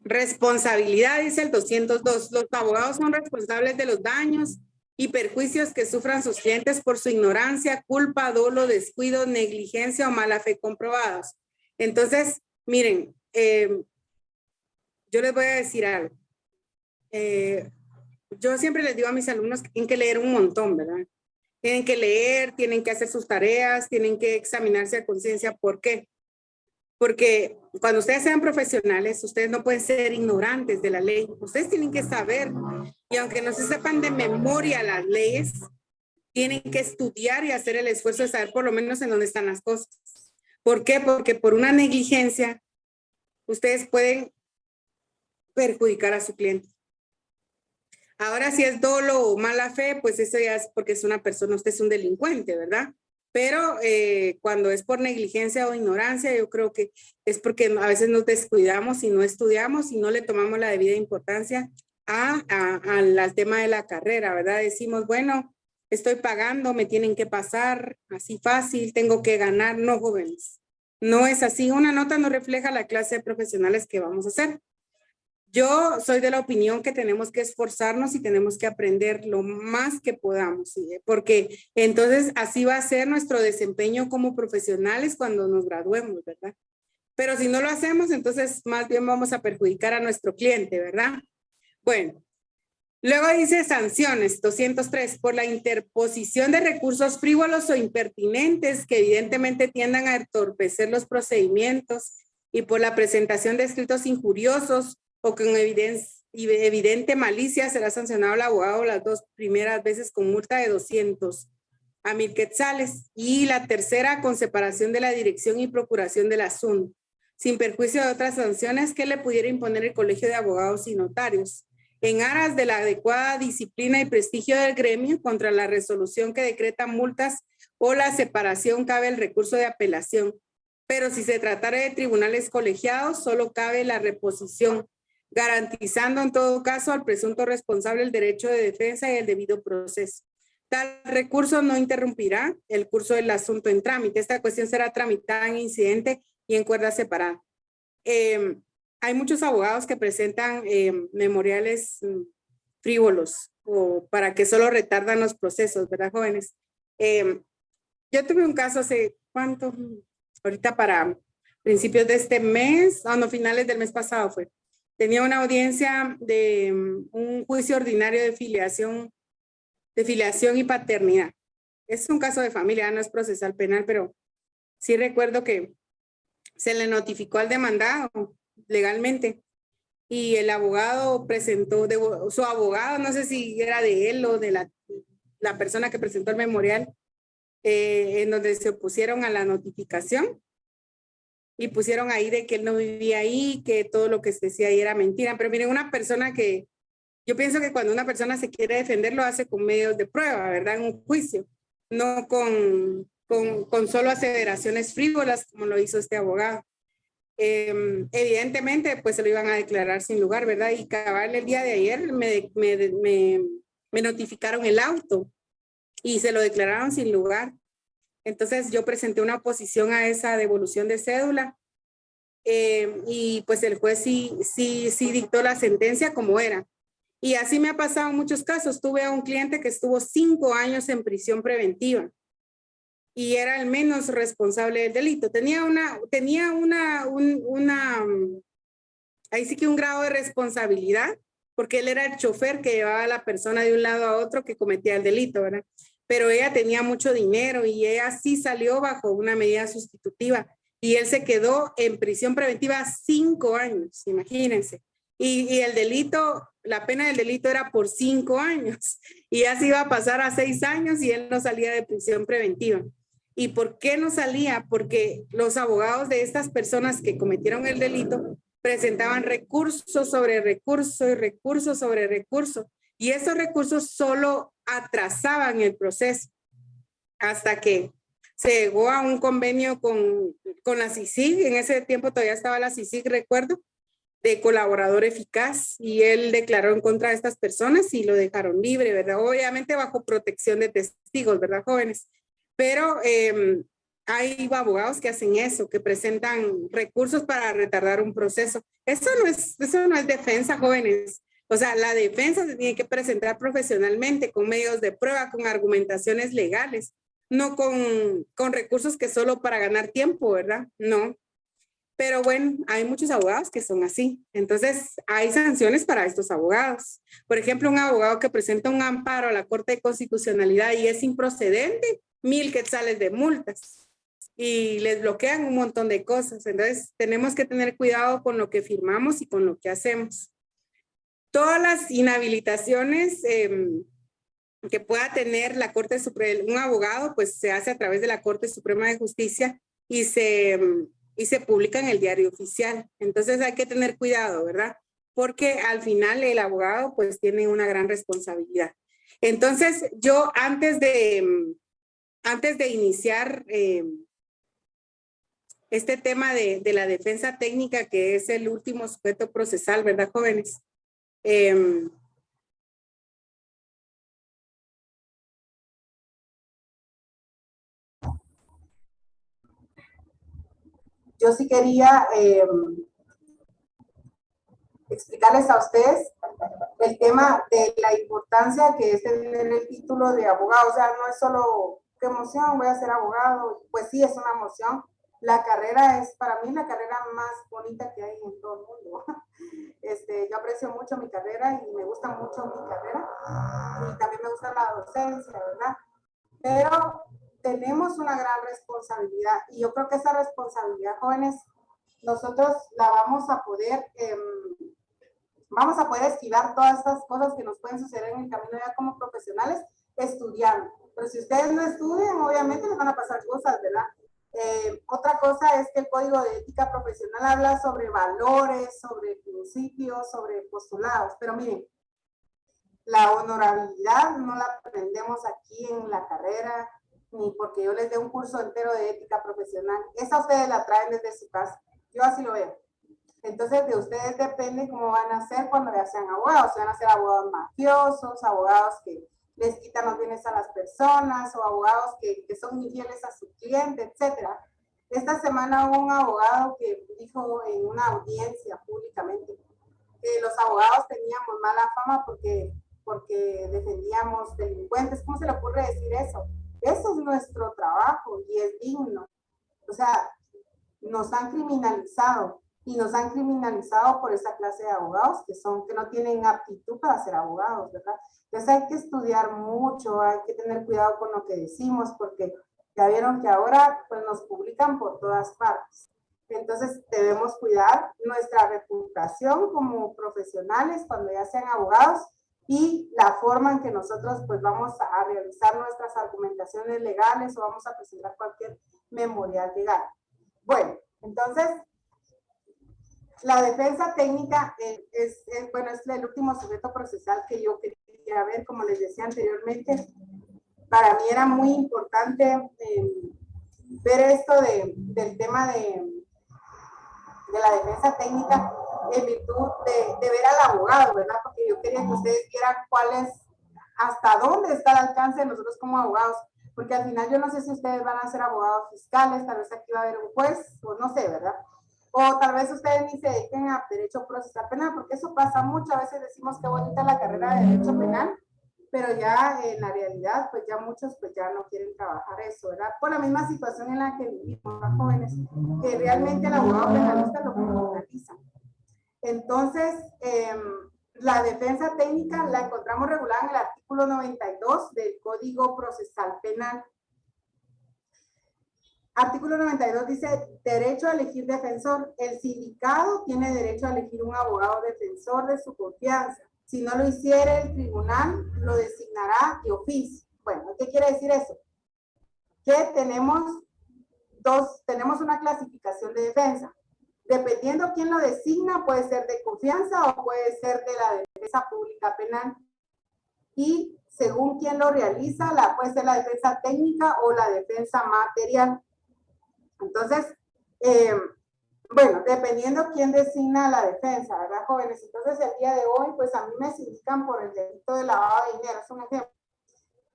Responsabilidad, dice el 202. Los abogados son responsables de los daños y perjuicios que sufran sus clientes por su ignorancia, culpa, dolo, descuido, negligencia o mala fe comprobados. Entonces, miren, yo les voy a decir algo. Yo siempre les digo a mis alumnos que tienen que leer un montón, ¿verdad? Tienen que leer, tienen que hacer sus tareas, tienen que examinarse a conciencia. ¿Por qué? Porque cuando ustedes sean profesionales, ustedes no pueden ser ignorantes de la ley. Ustedes tienen que saber, y aunque no se sepan de memoria las leyes, tienen que estudiar y hacer el esfuerzo de saber por lo menos en dónde están las cosas. ¿Por qué? Porque por una negligencia, ustedes pueden perjudicar a su cliente. Ahora, si es dolo o mala fe, pues eso ya es porque es una persona, usted es un delincuente, ¿verdad? Pero cuando es por negligencia o ignorancia, yo creo que es porque a veces nos descuidamos y no estudiamos y no le tomamos la debida importancia al tema de la carrera, ¿verdad? Decimos, bueno, estoy pagando, me tienen que pasar, así fácil, tengo que ganar. No, jóvenes, no es así. Una nota no refleja la clase de profesionales que vamos a hacer. Yo soy de la opinión que tenemos que esforzarnos y tenemos que aprender lo más que podamos, ¿sí? Porque entonces así va a ser nuestro desempeño como profesionales cuando nos graduemos, ¿verdad? Pero si no lo hacemos, entonces más bien vamos a perjudicar a nuestro cliente, ¿verdad? Bueno, luego dice sanciones, 203, por la interposición de recursos frívolos o impertinentes que evidentemente tiendan a entorpecer los procedimientos y por la presentación de escritos injuriosos o con evidente malicia será sancionado el abogado las 2 primeras veces con multa de 200 a 1000 quetzales y la tercera con separación de la dirección y procuración del asunto, sin perjuicio de otras sanciones que le pudiera imponer el Colegio de Abogados y Notarios, en aras de la adecuada disciplina y prestigio del gremio. Contra la resolución que decreta multas o la separación cabe el recurso de apelación, pero si se tratara de tribunales colegiados solo cabe la reposición, garantizando en todo caso al presunto responsable el derecho de defensa y el debido proceso. Tal recurso no interrumpirá el curso del asunto en trámite. Esta cuestión será tramitada en incidente y en cuerda separada. Hay muchos abogados que presentan memoriales frívolos o para que solo retardan los procesos, ¿verdad, jóvenes? Yo tuve un caso hace, ¿cuánto? Ahorita para principios de este mes, no, finales del mes pasado fue. Tenía una audiencia de un juicio ordinario de filiación y paternidad. Es un caso de familia, no es procesal penal, pero sí recuerdo que se le notificó al demandado legalmente y el abogado presentó, su abogado, no sé si era de él o de la persona que presentó el memorial, en donde se opusieron a la notificación. Y pusieron ahí de que él no vivía ahí, que todo lo que se decía ahí era mentira. Pero miren, una persona que, yo pienso que cuando una persona se quiere defender, lo hace con medios de prueba, ¿verdad? En un juicio, no con solo aseveraciones frívolas, como lo hizo este abogado. Evidentemente, pues se lo iban a declarar sin lugar, ¿verdad? Y cabal el día de ayer me notificaron el auto y se lo declararon sin lugar. Entonces yo presenté una oposición a esa devolución de cédula y pues el juez sí dictó la sentencia como era. Y así me ha pasado en muchos casos. Tuve a un cliente que estuvo 5 años en prisión preventiva y era el menos responsable del delito. Tenía ahí sí que un grado de responsabilidad, porque él era el chofer que llevaba a la persona de un lado a otro que cometía el delito, ¿verdad? Pero ella tenía mucho dinero y ella sí salió bajo una medida sustitutiva y él se quedó en prisión preventiva 5 años, imagínense. Y el delito, la pena del delito era por 5 años y ya se iba a pasar a 6 años y él no salía de prisión preventiva. ¿Y por qué no salía? Porque los abogados de estas personas que cometieron el delito presentaban recursos sobre recursos y recursos sobre recursos. Y esos recursos solo atrasaban el proceso hasta que se llegó a un convenio con la CICIG. En ese tiempo todavía estaba la CICIG, recuerdo, de colaborador eficaz, y él declaró en contra de estas personas y lo dejaron libre, ¿verdad? Obviamente bajo protección de testigos, ¿verdad, jóvenes? Pero hay abogados que hacen eso, que presentan recursos para retardar un proceso. Eso no es defensa, jóvenes. O sea, la defensa se tiene que presentar profesionalmente, con medios de prueba, con argumentaciones legales, no con recursos que solo para ganar tiempo, ¿verdad? No. Pero bueno, hay muchos abogados que son así. Entonces, hay sanciones para estos abogados. Por ejemplo, un abogado que presenta un amparo a la Corte de Constitucionalidad y es improcedente, 1,000 quetzales de multas. Y les bloquean un montón de cosas. Entonces, tenemos que tener cuidado con lo que firmamos y con lo que hacemos. Todas las inhabilitaciones que pueda tener la Corte Suprema, un abogado, pues se hace a través de la Corte Suprema de Justicia y se publica en el Diario Oficial. Entonces hay que tener cuidado, ¿verdad? Porque al final el abogado pues tiene una gran responsabilidad. Entonces yo antes de iniciar este tema de la defensa técnica, que es el último sujeto procesal, ¿verdad, jóvenes? Yo sí quería explicarles a ustedes el tema de la importancia que es tener el título de abogado. O sea, no es solo qué emoción, voy a ser abogado. Pues sí, es una emoción. La carrera es para mí la carrera más bonita que hay en todo el mundo. Yo aprecio mucho mi carrera y me gusta mucho mi carrera. Y también me gusta la docencia, ¿verdad? Pero tenemos una gran responsabilidad y yo creo que esa responsabilidad, jóvenes, nosotros la vamos a poder esquivar todas estas cosas que nos pueden suceder en el camino ya como profesionales estudiando. Pero si ustedes no estudian, obviamente les van a pasar cosas, ¿verdad? Otra cosa es que el Código de Ética Profesional habla sobre valores, sobre principios, sobre postulados. Pero miren, la honorabilidad no la aprendemos aquí en la carrera, ni porque yo les dé un curso entero de ética profesional. Esa ustedes la traen desde su casa. Yo así lo veo. Entonces, de ustedes depende cómo van a ser cuando ya sean abogados. Si van a ser abogados mafiosos, abogados que les quitan los bienes a las personas, o abogados que son infieles a su cliente, etc. Esta semana hubo un abogado que dijo en una audiencia públicamente que los abogados teníamos mala fama porque defendíamos delincuentes. ¿Cómo se le ocurre decir eso? Eso es nuestro trabajo y es digno. O sea, nos han criminalizado y nos han criminalizado por esa clase de abogados que no tienen aptitud para ser abogados, ¿verdad? Entonces hay que estudiar mucho, hay que tener cuidado con lo que decimos, porque ya vieron que ahora pues nos publican por todas partes. Entonces debemos cuidar nuestra reputación como profesionales cuando ya sean abogados y la forma en que nosotros pues vamos a realizar nuestras argumentaciones legales o vamos a presentar cualquier memorial legal. Bueno, entonces la defensa técnica es el último sujeto procesal que yo quería ver. Como les decía anteriormente, para mí era muy importante ver esto del tema de la defensa técnica en virtud de ver al abogado, ¿verdad? Porque yo quería que ustedes vieran hasta dónde está el alcance de nosotros como abogados, porque al final yo no sé si ustedes van a ser abogados fiscales, tal vez aquí va a haber un juez, o no sé, ¿verdad? O tal vez ustedes ni se dediquen a derecho procesal penal, porque eso pasa mucho. A veces decimos que bonita la carrera de derecho penal, pero ya en la realidad, pues ya muchos pues ya no quieren trabajar eso, ¿verdad? Por la misma situación en la que vivimos, los jóvenes, que realmente el abogado penalista lo criminaliza. Entonces, La defensa técnica la encontramos regulada en el artículo 92 del Código Procesal Penal. Artículo 92 dice, derecho a elegir defensor. El sindicado tiene derecho a elegir un abogado defensor de su confianza. Si no lo hiciere el tribunal, lo designará de oficio. Bueno, ¿qué quiere decir eso? Que tenemos una clasificación de defensa. Dependiendo quién lo designa, puede ser de confianza o puede ser de la defensa pública penal. Y según quién lo realiza, puede ser la defensa técnica o la defensa material. Entonces, bueno, dependiendo quién designa la defensa, ¿verdad, jóvenes? Entonces, el día de hoy, pues a mí me sindican por el delito de lavado de dinero, es un ejemplo.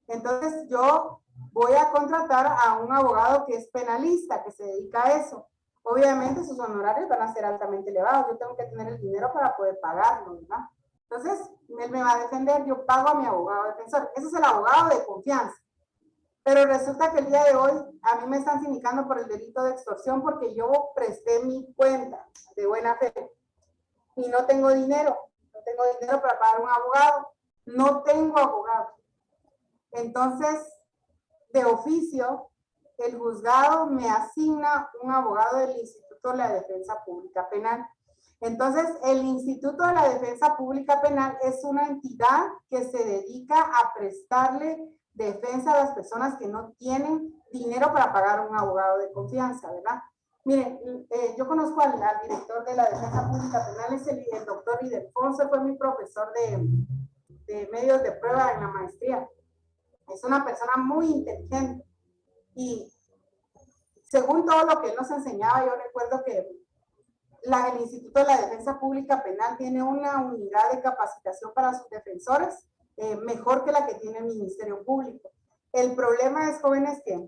Entonces, yo voy a contratar a un abogado que es penalista, que se dedica a eso. Obviamente, sus honorarios van a ser altamente elevados. Yo tengo que tener el dinero para poder pagarlo, ¿verdad? Entonces, él me va a defender, yo pago a mi abogado defensor. Ese es el abogado de confianza. Pero resulta que el día de hoy a mí me están sindicando por el delito de extorsión porque yo presté mi cuenta de buena fe y no tengo dinero. No tengo dinero para pagar un abogado. No tengo abogado. Entonces, de oficio, el juzgado me asigna un abogado del Instituto de la Defensa Pública Penal. Entonces, el Instituto de la Defensa Pública Penal es una entidad que se dedica a prestarle defensa a las personas que no tienen dinero para pagar un abogado de confianza, ¿verdad? Miren, yo conozco al director de la Defensa Pública Penal, es el doctor Ildefonso, fue mi profesor de medios de prueba en la maestría. Es una persona muy inteligente y según todo lo que él nos enseñaba, yo recuerdo que el Instituto de la Defensa Pública Penal tiene una unidad de capacitación para sus defensores mejor que la que tiene el Ministerio Público. El problema es, jóvenes, que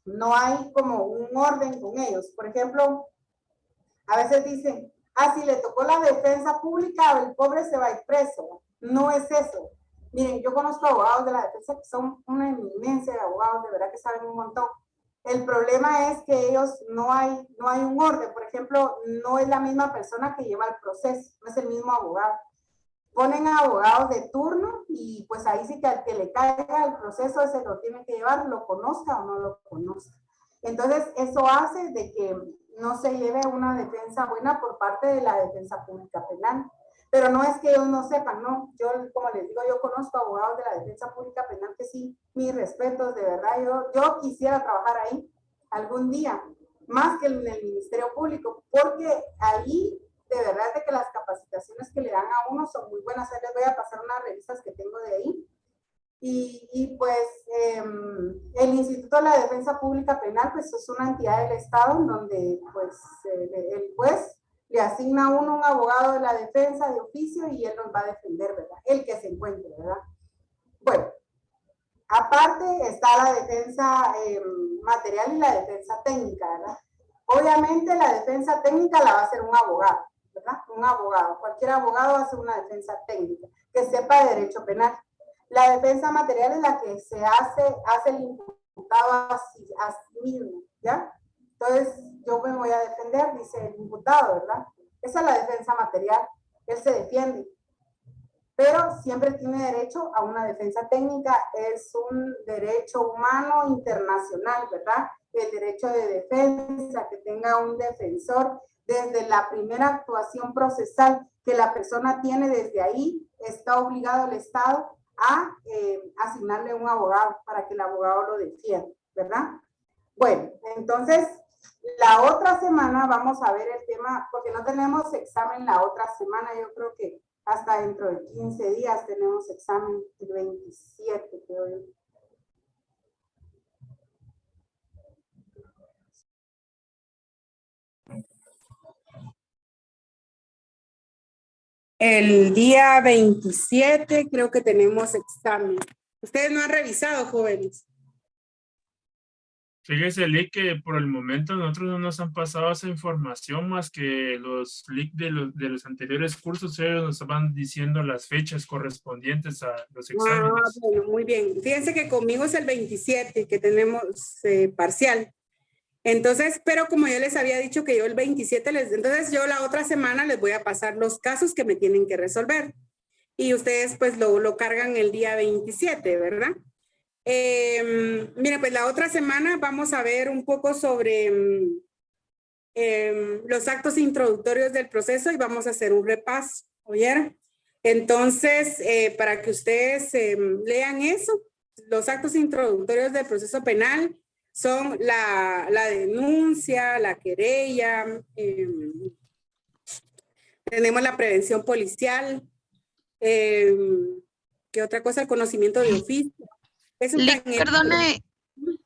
no hay como un orden con ellos. Por ejemplo, a veces dicen, si le tocó la defensa pública, el pobre se va a ir preso. No es eso. Miren, yo conozco abogados de la defensa que son una eminencia de abogados, de verdad que saben un montón. El problema es que ellos no hay un orden. Por ejemplo, no es la misma persona que lleva el proceso, no es el mismo abogado. Ponen a abogados de turno y pues ahí sí que al que le caiga el proceso ese lo tiene que llevar, lo conozca o no lo conozca. Entonces, eso hace de que no se lleve una defensa buena por parte de la Defensa Pública Penal. Pero no es que ellos no sepan, no. Yo, como les digo, yo conozco abogados de la Defensa Pública Penal que sí, mis respetos, de verdad, yo quisiera trabajar ahí algún día, más que en el Ministerio Público, porque ahí de verdad de que las capacitaciones que le dan a uno son muy buenas. Les voy a pasar unas revistas que tengo de ahí. Y pues el Instituto de la Defensa Pública Penal pues es una entidad del Estado en donde pues el juez le asigna a uno un abogado de la defensa de oficio y él nos va a defender, ¿verdad? El que se encuentre, ¿verdad? Bueno, aparte está la defensa material y la defensa técnica, ¿verdad? Obviamente la defensa técnica la va a hacer un abogado, ¿verdad? Un abogado, cualquier abogado hace una defensa técnica, que sepa de derecho penal. La defensa material es la que se hace el imputado a sí mismo, ¿ya? Entonces, yo me voy a defender, dice el imputado, ¿verdad? Esa es la defensa material, él se defiende. Pero siempre tiene derecho a una defensa técnica, es un derecho humano internacional, ¿verdad? El derecho de defensa, que tenga un defensor desde la primera actuación procesal que la persona tiene, desde ahí está obligado el Estado a asignarle un abogado para que el abogado lo defienda, ¿verdad? Bueno, entonces la otra semana vamos a ver el tema, porque no tenemos examen la otra semana, yo creo que hasta dentro de 15 días tenemos examen, el 27, creo yo. El día 27 creo que tenemos examen. Ustedes no han revisado, jóvenes. Fíjese, Lick, que por el momento nosotros no nos han pasado esa información más que los Lick de los anteriores cursos. Ellos nos van diciendo las fechas correspondientes a los exámenes. Bueno, muy bien. Fíjense que conmigo es el 27 que tenemos parcial. Entonces, pero como yo les había dicho que yo el 27 entonces yo la otra semana les voy a pasar los casos que me tienen que resolver. Y ustedes pues lo cargan el día 27, ¿verdad? Mira, pues la otra semana vamos a ver un poco sobre los actos introductorios del proceso y vamos a hacer un repaso, ¿oyeron? Entonces, para que ustedes lean eso, los actos introductorios del proceso penal son la denuncia, la querella, tenemos la prevención policial, ¿qué otra cosa? El conocimiento de oficio. Eso Perdone,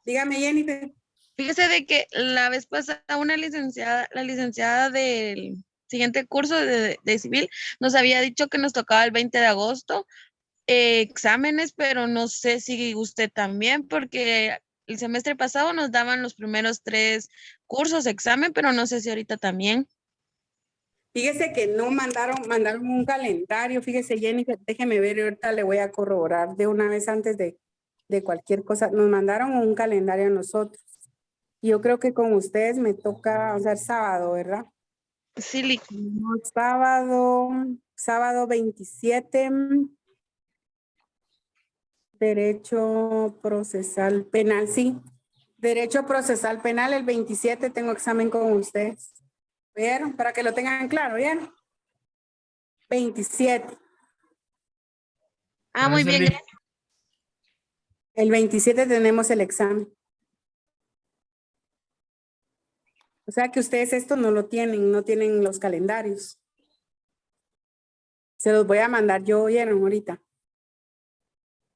dígame, Jennifer. fíjese de que la vez pasada la licenciada del siguiente curso de civil nos había dicho que nos tocaba el 20 de agosto exámenes, pero no sé si usted también, porque el semestre pasado nos daban los primeros 3 cursos de examen, pero no sé si ahorita también. Fíjese que no mandaron un calendario. Fíjese, Jennifer, déjeme ver, ahorita le voy a corroborar de una vez antes de cualquier cosa. Nos mandaron un calendario a nosotros. Yo creo que con ustedes me toca, o sea, el sábado, ¿verdad? Sí, Sábado 27. Derecho procesal penal, sí. Derecho procesal penal, el 27 tengo examen con ustedes. ¿Vieron? Para que lo tengan claro, ¿vieron? 27. Ah, muy bien. El 27 tenemos el examen. O sea que ustedes esto no lo tienen, no tienen los calendarios. Se los voy a mandar yo, ¿oyeron? Ahorita.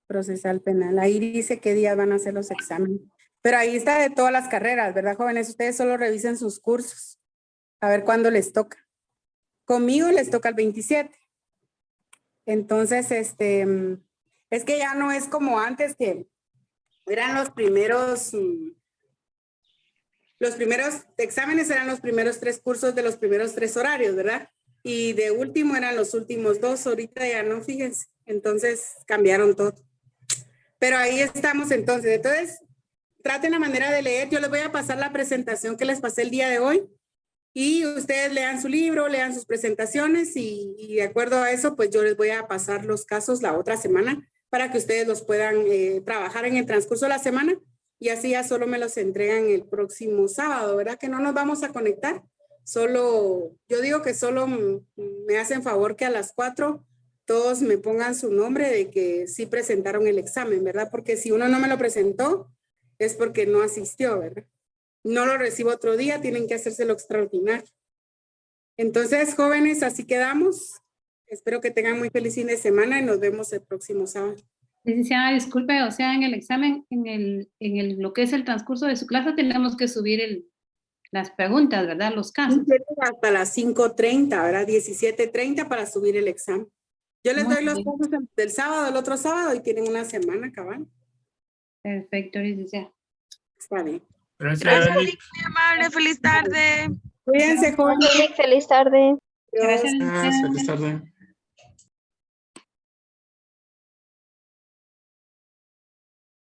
Procesal penal. Ahí dice qué días van a hacer los exámenes. Pero ahí está de todas las carreras, ¿verdad, jóvenes? Ustedes solo revisen sus cursos. A ver cuándo les toca. Conmigo les toca el 27. Entonces, es que ya no es como antes que eran los primeros exámenes eran los primeros 3 cursos de los primeros 3 horarios, ¿verdad? Y de último eran los últimos 2, ahorita ya no, fíjense. Entonces cambiaron todo. Pero ahí estamos entonces. Entonces, traten la manera de leer. Yo les voy a pasar la presentación que les pasé el día de hoy. Y ustedes lean su libro, lean sus presentaciones y de acuerdo a eso, pues yo les voy a pasar los casos la otra semana para que ustedes los puedan trabajar en el transcurso de la semana y así ya solo me los entregan el próximo sábado, ¿verdad? Que no nos vamos a conectar. Solo, yo digo que solo me hacen favor que a las 4 todos me pongan su nombre de que sí presentaron el examen, ¿verdad? Porque si uno no me lo presentó, es porque no asistió, ¿verdad? No lo recibo otro día, tienen que hacérselo extraordinario. Entonces, jóvenes, así quedamos. Espero que tengan muy feliz fin de semana y nos vemos el próximo sábado. Licenciada, disculpe, o sea, en el examen, lo que es el transcurso de su clase, tenemos que subir las preguntas, ¿verdad? Los casos. Hasta las 5:30, ¿verdad? 17:30 para subir el examen. Yo les doy los casos del sábado, el otro sábado, y tienen una semana, cabal. Perfecto, licenciada. Está bien. Gracias, Muy amable, feliz tarde. Cuídense, jóvenes. Feliz tarde. Gracias, Feliz tarde.